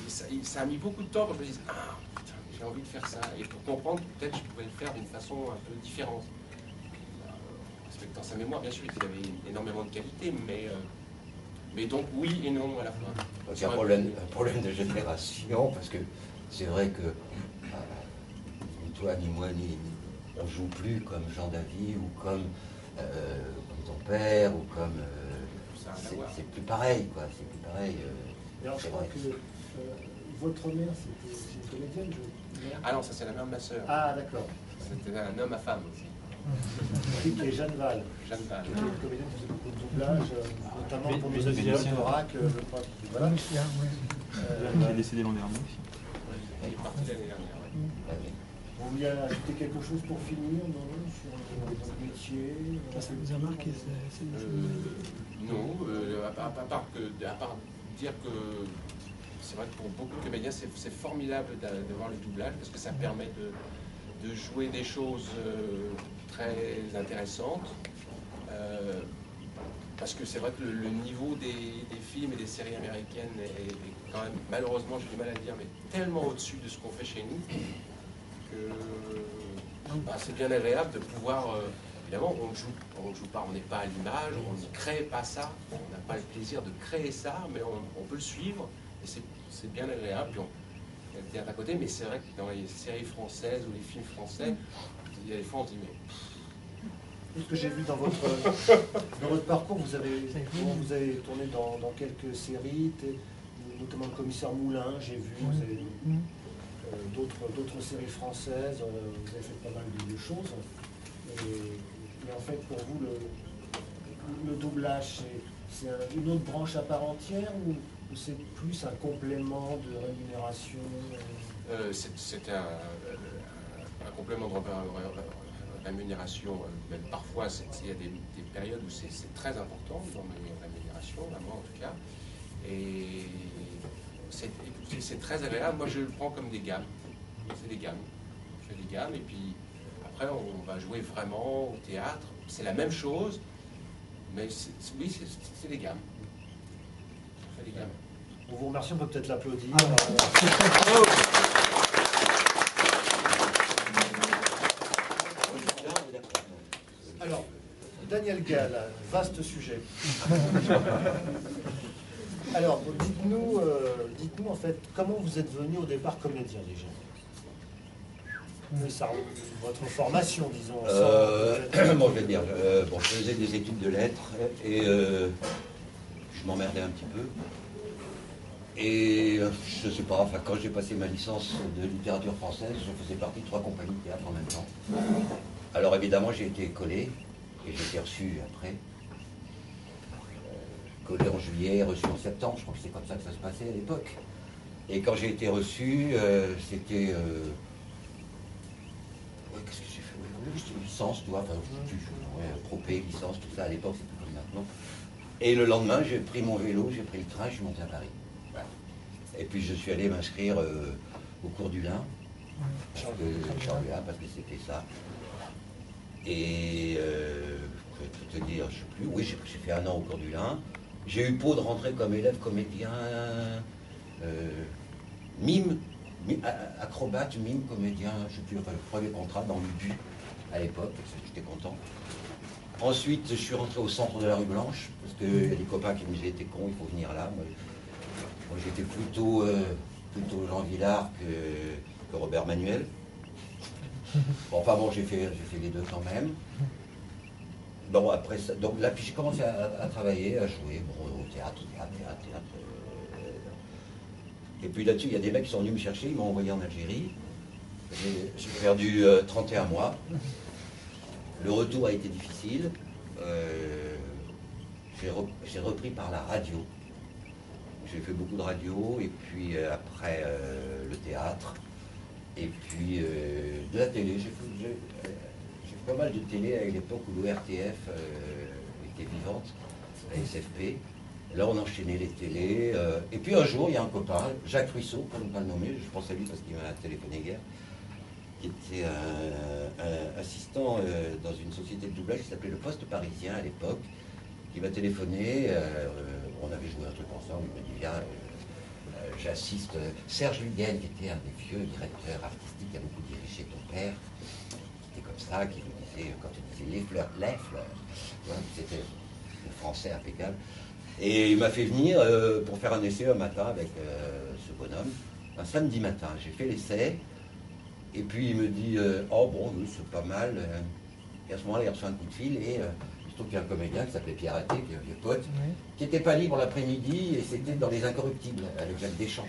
ça a mis beaucoup de temps pour que je me dise « Ah, putain, j'ai envie de faire ça ». Et pour comprendre, peut-être je pouvais le faire d'une façon un peu différente. Respectant sa mémoire, bien sûr, il avait énormément de qualités, mais donc oui et non à la fois. C'est un problème de génération, parce que c'est vrai que ni toi, ni moi, on joue plus comme Jean Davy ou comme ton père ou comme... c'est plus pareil, quoi. C'est plus pareil. Alors je crois que votre mère, c'est une comédienne, Ah non, ça c'est la mère de ma sœur. Ah d'accord. C'était un homme à femme aussi. Qui est Jeanne Val. Jeanne Val. Qui est une comédienne qui fait beaucoup de doublage, notamment pour nos amis de Torac, je crois. Voilà. Qui est décédé l'an dernier. Il est parti l'année dernière. Vous vouliez ajouter quelque chose pour finir, non, sur votre métier? Ça vous a marqué, Non, à part dire que c'est vrai que pour beaucoup de comédiens, c'est formidable de voir le doublage, parce que ça permet de jouer des choses très intéressantes. Parce que c'est vrai que le niveau des films et des séries américaines est quand même, malheureusement, j'ai du mal à le dire, mais tellement au-dessus de ce qu'on fait chez nous, que c'est bien agréable de pouvoir... évidemment, on ne joue pas, on n'est pas à l'image, on ne crée pas ça, on n'a pas le plaisir de créer ça, mais on peut le suivre, et c'est bien agréable. Puis il y a le théâtre à côté, mais c'est vrai que dans les séries françaises ou les films français, il y a des fois on se dit, mais... Ce que j'ai vu dans votre parcours, vous avez tourné dans quelques séries, notamment Le Commissaire Moulin, j'ai vu, vous avez d'autres séries françaises, vous avez fait pas mal de choses. Et en fait, pour vous, le doublage, c'est une autre branche à part entière ou c'est plus un complément de rémunération? C'est un complément de rémunération. Même parfois, il y a des périodes où c'est très important dans mes rémunérations, moi en tout cas. Et c'est très agréable. Moi, je le prends comme des gammes. C'est des gammes. Je fais des gammes et puis après, on va jouer vraiment au théâtre. C'est la même chose, mais oui, c'est des gammes. On fait des gammes. On vous remercie, on peut peut-être l'applaudir. Alors, Daniel Gall, vaste sujet. Alors, dites-nous en fait, comment vous êtes venu au départ comédien déjà? Ça, votre formation, disons. Bon, je vais dire, je faisais des études de lettres et je m'emmerdais un petit peu. Et je sais pas, enfin, quand j'ai passé ma licence de littérature française, je faisais partie de 3 compagnies de théâtre en même temps. Alors évidemment, j'ai été collé, et j'ai été reçu après. Collé en juillet, reçu en septembre, je crois que c'est comme ça que ça se passait à l'époque. Et quand j'ai été reçu, c'était... qu'est-ce que j'ai fait? C'était une licence, tu vois, enfin, propé, licence, tout ça, à l'époque, c'est plus comme maintenant. Et le lendemain, j'ai pris mon vélo, j'ai pris le train, je suis monté à Paris. Voilà. Et puis je suis allé m'inscrire au cours du Lin, parce que c'était ça. Et je vais tout te dire, je sais plus, oui, j'ai fait 1 an au cours du Lin. J'ai eu peau de rentrer comme élève comédien, mime, acrobate, mime, comédien, je sais plus, enfin, le premier contrat dans l'UBU à l'époque, j'étais content. Ensuite, je suis rentré au centre de la rue Blanche, parce que les copains qui me disaient t'es con, il faut venir là. Moi j'étais plutôt Jean Villard que Robert Manuel. Bon, enfin bon, j'ai fait les deux quand même. Bon, après ça, donc là, puis j'ai commencé à travailler, à jouer, bon, au théâtre. Et puis là-dessus, il y a des mecs qui sont venus me chercher, ils m'ont envoyé en Algérie. J'ai perdu 31 mois. Le retour a été difficile. J'ai repris par la radio. J'ai fait beaucoup de radio, et puis après le théâtre, et puis de la télé. J'ai fait pas mal de télé à l'époque où l'ORTF était vivante, la SFP. Là, on enchaînait les télés. Et puis un jour, il y a un copain, Jacques Ruisseau, pour ne pas le nommer, je pense à lui parce qu'il m'a téléphoné hier, qui était un assistant dans une société de doublage qui s'appelait Le Poste Parisien à l'époque, qui m'a téléphoné. On avait joué un truc ensemble, il m'a dit viens, j'assiste Serge Luguen, qui était un des vieux directeurs artistiques qui a beaucoup dirigé ton père. C'était comme ça, qui nous disait, quand tu disais les fleurs, c'était le français impeccable. Et il m'a fait venir pour faire un essai un matin avec ce bonhomme, un samedi matin. J'ai fait l'essai, et puis il me dit oh bon, oui, c'est pas mal. Et à ce moment-là, il reçoit un coup de fil, et il se trouve qu'il y a un comédien qui s'appelait Pierre Atté, qui est un vieux pote, qui n'était pas libre l'après-midi, et c'était dans Les Incorruptibles, avec Jacques Deschamps.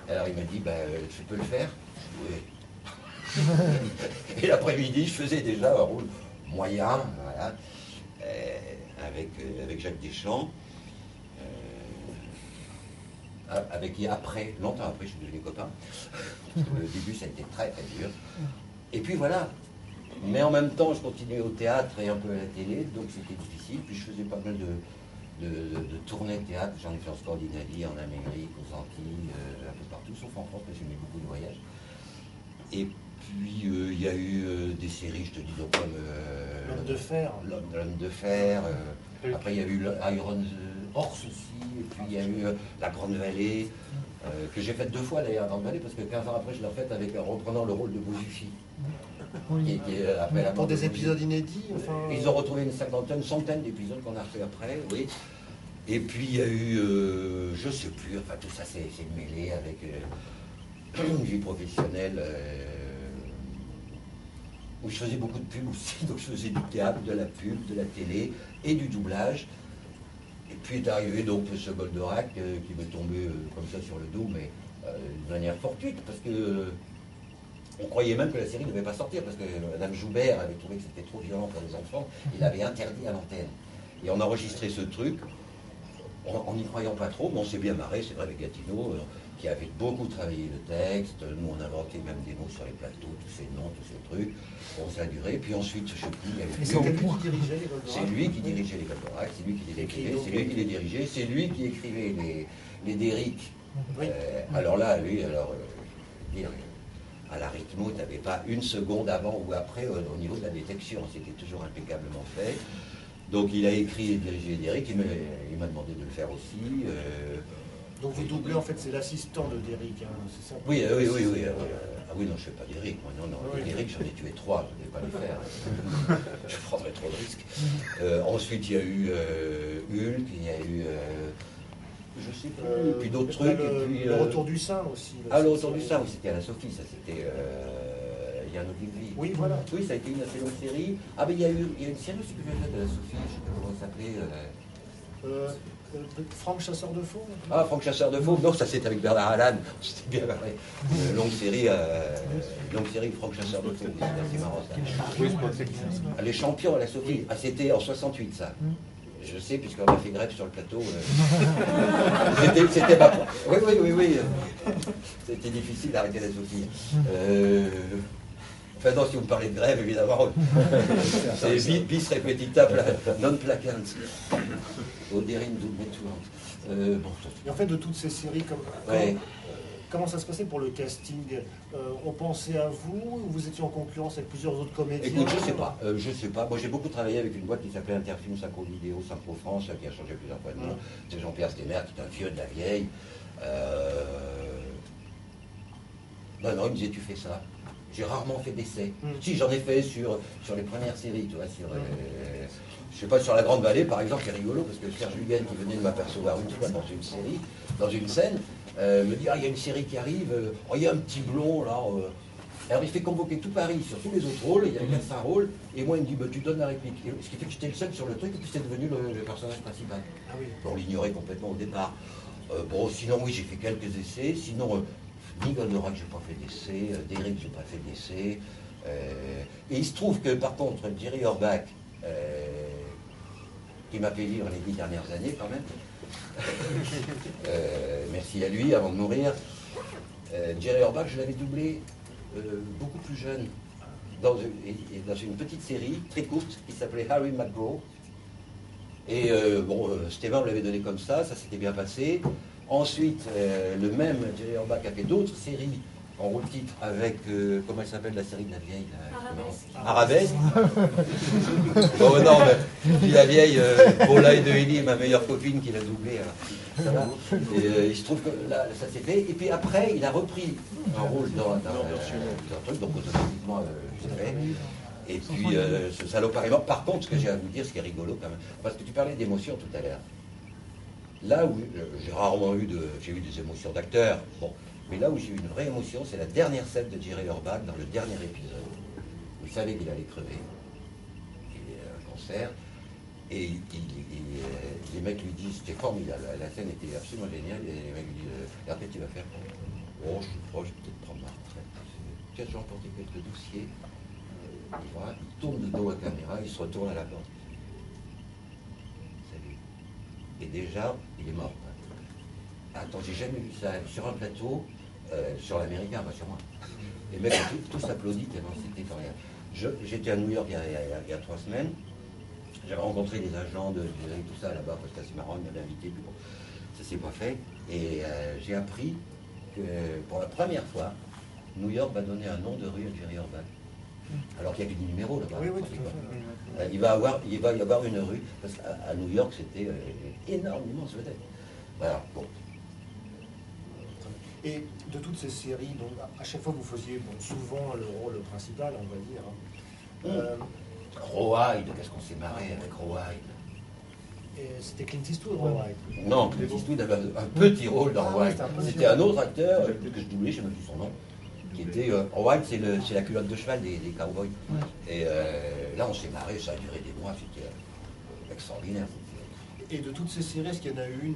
Alors il m'a dit tu peux le faire? Oui. Et l'après-midi, je faisais déjà un rôle moyen, voilà, avec Jacques Deschamps. Avec qui après, longtemps après, je suis devenu copain. Parce que le début, ça a été très très dur. Et puis voilà. Mais en même temps, je continuais au théâtre et un peu à la télé, donc c'était difficile. Puis je faisais pas mal de tournées de théâtre. J'en ai fait en Scandinavie, en Amérique, aux Antilles, un peu partout, sauf en France, parce que j'aimais beaucoup de voyages. Et puis il y a eu des séries, je te dis, donc comme L'Homme de fer. L'Homme de fer. Après, il y a eu Iron Horse aussi. Et puis il y a eu La Grande Vallée, que j'ai faite 2 fois d'ailleurs, Grande Vallée, parce que 15 ans après, je l'ai refaite en reprenant le rôle de Bozufi. Pour des épisodes inédits, enfin... Ils ont retrouvé une centaine d'épisodes qu'on a refait après, oui. Et puis il y a eu, je sais plus, enfin tout ça c'est mêlé avec une vie professionnelle où je faisais beaucoup de pub aussi, donc je faisais du théâtre, de la pub, de la télé et du doublage. Et puis est arrivé donc ce Goldorak qui m'est tombé comme ça sur le dos, mais de manière fortuite, parce que on croyait même que la série ne devait pas sortir, parce que Madame Joubert avait trouvé que c'était trop violent pour les enfants, il avait interdit à l'antenne. Et on a enregistré ce truc, en n'y croyant pas trop, mais on s'est bien marré, c'est vrai, avec Gatineau, qui avait beaucoup travaillé le texte. Nous, on inventait même des mots sur les plateaux, tous ces noms, tous ces trucs. Bon, ça a duré. Puis ensuite, je sais plus, il y avait c'est lui qui dirigeait les Goldorak, c'est lui qui les écrivait, c'est lui qui les dirigeait, c'est lui qui écrivait les Derrick. Oui. Alors là, lui, à la rythmo, tu n'avais pas une seconde avant ou après au niveau de la détection. C'était toujours impeccablement fait. Donc il a écrit et dirigé Derrick, il m'a demandé de le faire aussi. Donc vous doublez, en fait, c'est l'assistant de Derrick, hein, c'est ça? Oui. Ah oui, non, je ne fais pas Derrick, moi. Non, oui. Derrick, j'en ai tué 3, je ne vais pas le faire. Je prendrais trop de risques. Ensuite, il y a eu Hulk, il y a eu... je sais plus, puis d'autres trucs. Le Retour du Sein aussi. Le Retour du Sein, oui, c'était à la Sophie, ça c'était... Yann Ogilvy. Oui, voilà. Oui, ça a été une assez longue série. Ah, mais il y a une série aussi que j'ai faite de la Sophie, je ne sais pas comment elle s'appelait. Franck Chasseur de Fauves? Ah, Franck Chasseur de Fauves, non, ça c'était avec Bernard Allan, c'était bien marré. Longue série Franck Chasseur de Fauves, c'était assez marrant ça. Les champions à la Sophie, ah, c'était en 68 ça. Je sais, puisqu'on a fait grève sur le plateau. C'était ma... Oui. C'était difficile d'arrêter la Sophie. Enfin non, si vous me parlez de grève, évidemment, c'est bis repetita non placans. Oderin dubbetuant. Et en fait, de toutes ces séries, comment ça se passait pour le casting? On pensait à vous? Vous étiez en concurrence avec plusieurs autres comédiens? Écoute, je sais pas. Moi, j'ai beaucoup travaillé avec une boîte qui s'appelait Interfilm Synchro Vidéo, Synchro France, qui a changé plusieurs fois de nom. C'est Jean-Pierre Stémer, qui est un vieux de la vieille. Ben non, il me disait, tu fais ça. J'ai rarement fait d'essais. Si, j'en ai fait sur les premières séries, tu vois, je sais pas, sur La Grande Vallée, par exemple, c'est rigolo, parce que Serge Huguen, qui venait de m'apercevoir une fois dans une série, dans une scène, me dit, il y a une série qui arrive, il y a un petit blond, là. Alors, il fait convoquer tout Paris sur tous les autres rôles, il y a 400 rôles, et moi, il me dit, tu donnes la réplique. Et, ce qui fait que j'étais le seul sur le truc, et puis c'est devenu le personnage principal. Ah oui. On l'ignorait complètement au départ. Sinon, oui, j'ai fait quelques essais, sinon... Ni Goldorak, j'ai pas fait d'essai, Derrick, j'ai pas fait d'essai. Et il se trouve que, par contre, Jerry Orbach, qui m'a fait vivre les 10 dernières années, quand même, merci à lui, avant de mourir, Jerry Orbach, je l'avais doublé beaucoup plus jeune, dans une petite série très courte qui s'appelait Harry McGraw. Et Stéphane me l'avait donné comme ça s'était bien passé. Ensuite, le même Jerry Orbach a fait d'autres séries en rôle titre avec, comment elle s'appelle la série de la vieille Arabesque. Bon, non, mais puis la vieille Paula et de Eli, ma meilleure copine qui l'a doublée. Et il se trouve que là, ça s'est fait. Et puis après, il a repris un rôle dans un truc, donc automatiquement, c'est fait. Et puis, ce salopard est mort. Par contre, ce que j'ai à vous dire, ce qui est rigolo quand même, parce que tu parlais d'émotion tout à l'heure. Là où j'ai rarement eu j'ai eu des émotions d'acteur, mais là où j'ai eu une vraie émotion, c'est la dernière scène de Jerry Orbach dans le dernier épisode. Vous savez qu'il allait crever, il a un cancer, et les mecs lui disent, c'était formidable, la scène était absolument géniale, et les mecs lui disent, qu'est-ce que tu vas faire? Oh, je suis proche, je vais peut-être prendre ma retraite. Tiens, j'ai emporté quelques dossiers. Voilà, il tourne le dos à la caméra, il se retourne à la porte. Et déjà, il est mort. Attends, j'ai jamais vu ça sur un plateau, sur l'américain, pas sur moi. Les mecs ont tous applaudi tellement c'était formidable. J'étais à New York il y a 3 semaines. J'avais rencontré des agents de tout ça là-bas, parce que c'est marrant, ils m'avaient invité, puis bon, ça s'est pas fait. Et j'ai appris que pour la première fois, New York va donner un nom de rue à Jerry Orbach. Alors qu'il n'y a que des numéros là-bas. Oui, tout à fait. Il va y avoir une rue, parce qu'à New York, c'était énormément de vedettes. Voilà, bon. Et de toutes ces séries, donc, à chaque fois vous faisiez souvent le rôle principal, on va dire. Rawhide, qu'est-ce qu'on s'est marré avec Rawhide. C'était Clint Eastwood, Rawhide. Non, Clint Eastwood avait un petit rôle dans Rawhide. C'était un autre acteur que je doublais, je ne sais même plus son nom. Qui était Rawhide, c'est la culotte de cheval des cowboys. Et là, on s'est marré, ça a duré des mois, c'était extraordinaire. Et de toutes ces séries, est-ce qu'il y en a une,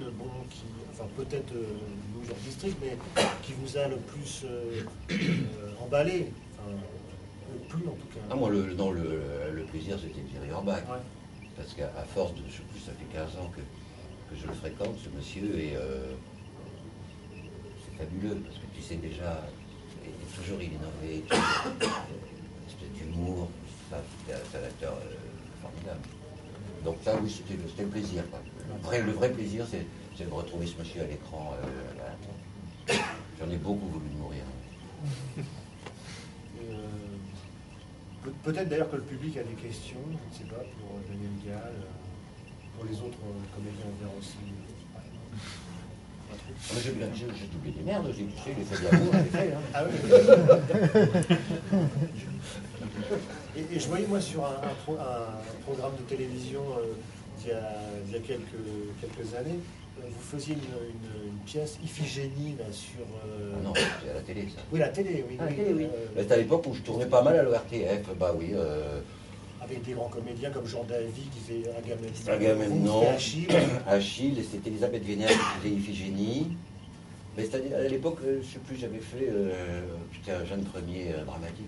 qui, enfin peut-être New York District, mais qui vous a le plus emballé, le plus en tout cas? Ah, moi, le plaisir, c'était Jerry Orbach. Ouais. Parce qu'à force de, je sais plus, ça fait 15 ans que je le fréquente, ce monsieur, et c'est fabuleux, parce que tu sais déjà, toujours il innovait, c'était d'humour, c'est un acteur formidable. Donc ça, oui, c'était le plaisir. Le vrai plaisir, c'est de retrouver ce monsieur à l'écran. J'en ai beaucoup voulu mourir. Peut-être d'ailleurs que le public a des questions, je ne sais pas, pour Daniel Gall, pour les autres comédiens, on verra aussi. J'ai doublé des merdes, j'ai touché, les faits de l'amour, j'ai fait. Hein. Ah oui. Et je voyais moi sur un programme de télévision il y a quelques années, vous faisiez une pièce Iphigénie là, sur... Non, c'est à la télé ça. Oui, la télé, oui. C'était à l'époque où je tournais pas mal à l'ORTF, bah oui. avec des grands comédiens comme Jean Davy qui faisait Agamemnon. Agamemnon, Vous, Achille. Achille, et c'était Elisabeth Vénère qui faisait Iphigénie. Mais c'est-à-dire, à l'époque, je ne sais plus, j'avais fait, j'étais un jeune premier dramatique.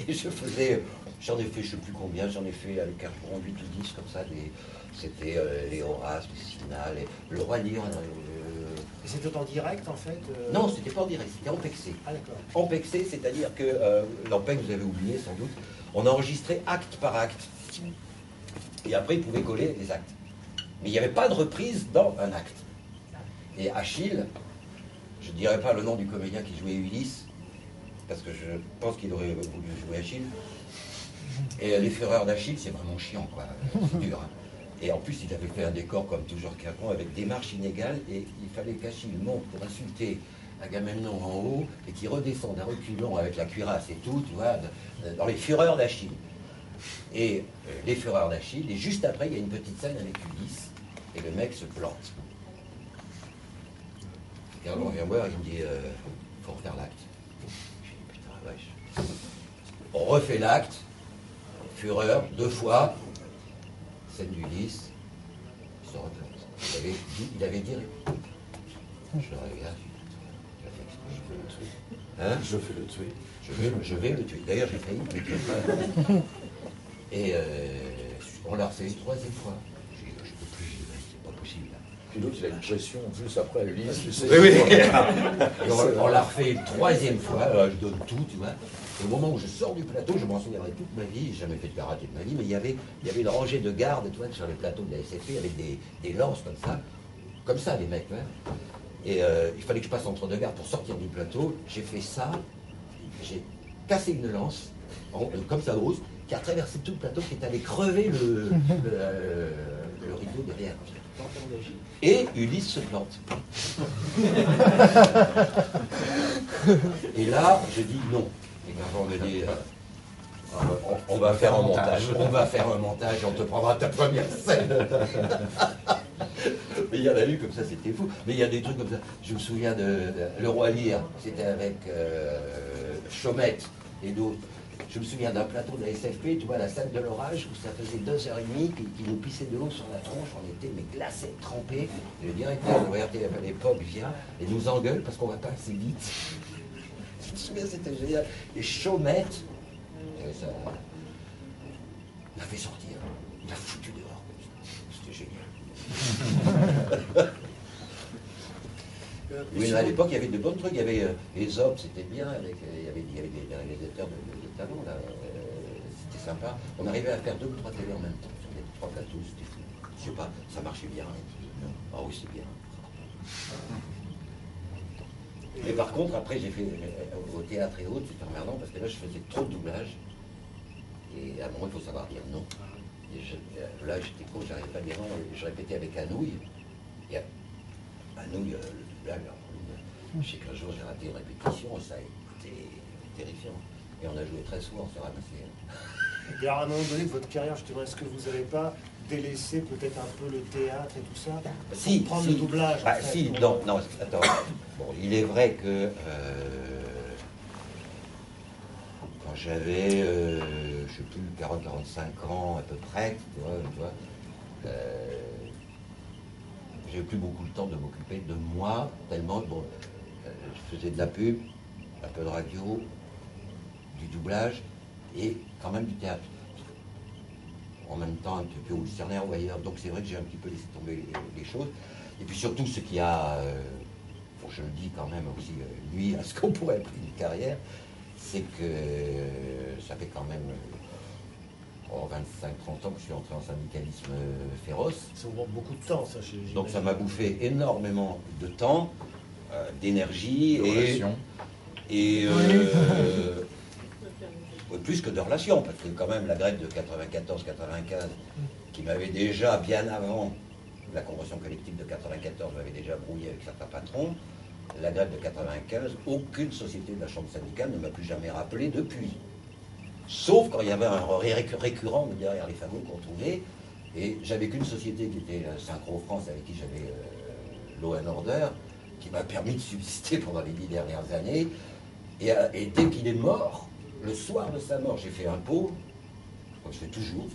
Et j'en ai fait, je ne sais plus combien, j'en ai fait avec un 8 ou 10 comme ça, c'était les Horaces, les Cinna, le Roi Lear. Et c'était en direct en fait Non, c'était pas en direct, c'était en pexé. Ah d'accord. En pexé, c'est-à-dire que, l'Ampec, vous avez oublié sans doute, on enregistrait acte par acte. Et après, ils pouvaient coller les actes. Mais il n'y avait pas de reprise dans un acte. Et Achille, je ne dirais pas le nom du comédien qui jouait Ulysse, parce que je pense qu'il aurait voulu jouer Achille. Et les fureurs d'Achille, c'est vraiment chiant, quoi. C'est dur. Hein. Et en plus, il avait fait un décor, comme toujours Capon, avec des marches inégales, et il fallait qu'Achille monte pour insulter Agamemnon en haut, et qu'il redescende à reculons avec la cuirasse et tout, tu vois, dans les fureurs d'Achille. Et les fureurs d'Achille, et juste après, il y a une petite scène avec Ulysse, et le mec se plante. Et alors, on vient voir, il me dit, faut refaire l'acte. Je dis, putain, wesh. On refait l'acte, fureur, 2 fois, scène d'Ulysse, il se replante. Il avait dit, je le regarde, je le tuer. Hein? Je vais le tuer. Je vais le tuer. D'ailleurs, j'ai failli le tuer. Et on l'a refait une 3e fois. Je peux plus, c'est pas possible. Puis l'autre, il a une pression juste après Ulysse, tu sais. Oui. Et on l'a refait une 3e fois, je donne tout, tu vois. Et au moment où je sors du plateau, je m'en souviendrai toute ma vie, j'ai jamais fait de karaté de ma vie, mais il y avait une rangée de gardes, tu vois, sur les plateaux de la SFP, avec des lances comme ça, les mecs, hein. Et il fallait que je passe entre 2 gardes pour sortir du plateau. J'ai fait ça, j'ai cassé une lance, comme ça grosse, qui a traversé tout le plateau, qui est allé crever le rideau derrière. Et Ulysse se plante. Et là, je dis non. Et quand on me dit, on va faire un montage. On va faire un montage, on te prendra ta première scène. Mais il y en a eu comme ça, c'était fou. Mais il y a des trucs comme ça. Je me souviens de Le Roi Lear, c'était avec Chaumette et d'autres. Je me souviens d'un plateau de la SFP, tu vois, la scène de l'orage, où ça faisait 2h30, qui nous pissait de l'eau sur la tronche, on était mais glacés, trempés. Et le directeur de RTF à l'époque vient et nous engueule parce qu'on va pas assez vite. Je me souviens, c'était génial. Et Chaumette, ça m'a fait sortir. Il m'a foutu dehors. C'était génial. Oui, mais à l'époque, il y avait de bons trucs. Il y avait Aesop, c'était bien. Il y avait des réalisateurs de talent, là. C'était sympa. On arrivait à faire 2 ou 3 télés en même temps. Sur les 3 plateaux, c'était fou. Je sais pas, ça marchait bien. Ah oui, c'est bien. Mais par contre, après, j'ai fait au théâtre et autres, c'était emmerdant parce que là, je faisais trop de doublage. Et à un moment, il faut savoir dire non. Et là, j'étais con, j'arrivais pas à dire non. Et je répétais avec Anouilh. Et Anouilh, là, je sais qu'un jour, j'ai raté une répétition, ça a été terrifiant. Et on a joué 13 fois, on s'est ramassé. Et alors, à un moment donné de votre carrière, justement, est-ce que vous n'avez pas délaissé peut-être un peu le théâtre et tout ça pour prendre le doublage Bah, si, non, attends. Bon, il est vrai que quand j'avais, je sais plus, 40-45 ans à peu près, tu vois j'avais plus beaucoup le temps de m'occuper de moi, tellement, bon, je faisais de la pub, un peu de radio, du doublage et quand même du théâtre. En même temps, un petit peu au Cerner ou ailleurs. Donc c'est vrai que j'ai un petit peu laissé tomber les choses. Et puis surtout, ce qui a, bon, je le dis quand même aussi, nuit à ce qu'on pourrait appeler une carrière, c'est que ça fait quand même 25-30 ans que je suis entré en syndicalisme féroce. Ça vous manque beaucoup de temps, ça, j'imagine. Donc ça m'a bouffé énormément de temps, d'énergie et plus que de relations, parce que quand même la grève de 94-95, qui m'avait déjà, bien avant la convention collective de 94, m'avait déjà brouillé avec certains patrons, la grève de 95, aucune société de la chambre syndicale ne m'a plus jamais rappelé depuis. Sauf quand il y avait un récurrent derrière les fagots qu'on trouvait, et j'avais qu'une société qui était Synchro France, avec qui j'avais Law & Order, qui m'a permis de subsister pendant les 10 dernières années, et dès qu'il est mort, le soir de sa mort, j'ai fait un pot, comme je fais toujours,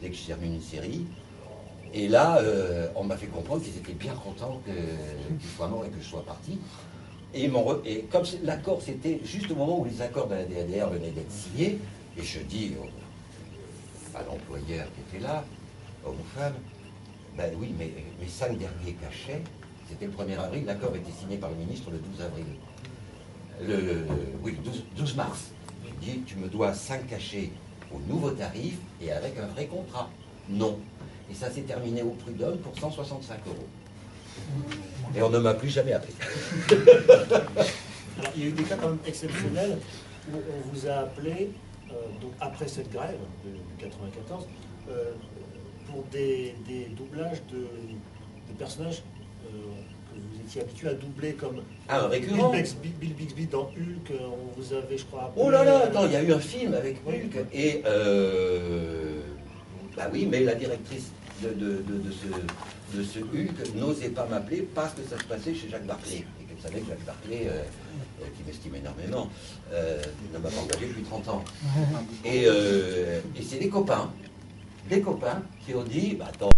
dès que je termine une série. Et là, on m'a fait comprendre qu'ils étaient bien contents qu'il soit mort et que je sois parti. Et comme l'accord, c'était juste au moment où les accords de la DADR venaient d'être signés, et je dis à l'employeur qui était là, homme ou femme, ben oui, mais mes 5 derniers cachets, c'était le 1er avril, l'accord a été signé par le ministre le 12 avril. Le 12 mars. J'ai dit, tu me dois 5 cachets au nouveau tarif et avec un vrai contrat. Non. Et ça s'est terminé au prud'homme pour 165 €. Et on ne m'a plus jamais appelé. Alors, il y a eu des cas quand même exceptionnels où on vous a appelé, donc après cette grève de 94, pour des doublages de personnages que vous étiez habitué à doubler comme récurrent. Bill Bixby dans Hulk, on vous avait, je crois, appelé, oh là là, attends, il y a eu un film avec Hulk, et bah oui, mais la directrice de ce Hulk n'osait pas m'appeler parce que ça se passait chez Jacques Barclay, et qu'elle savait que Jacques Barclay, qui m'estime énormément, ne m'a pas engagé depuis 30 ans. Et c'est des copains qui ont dit, bah attends,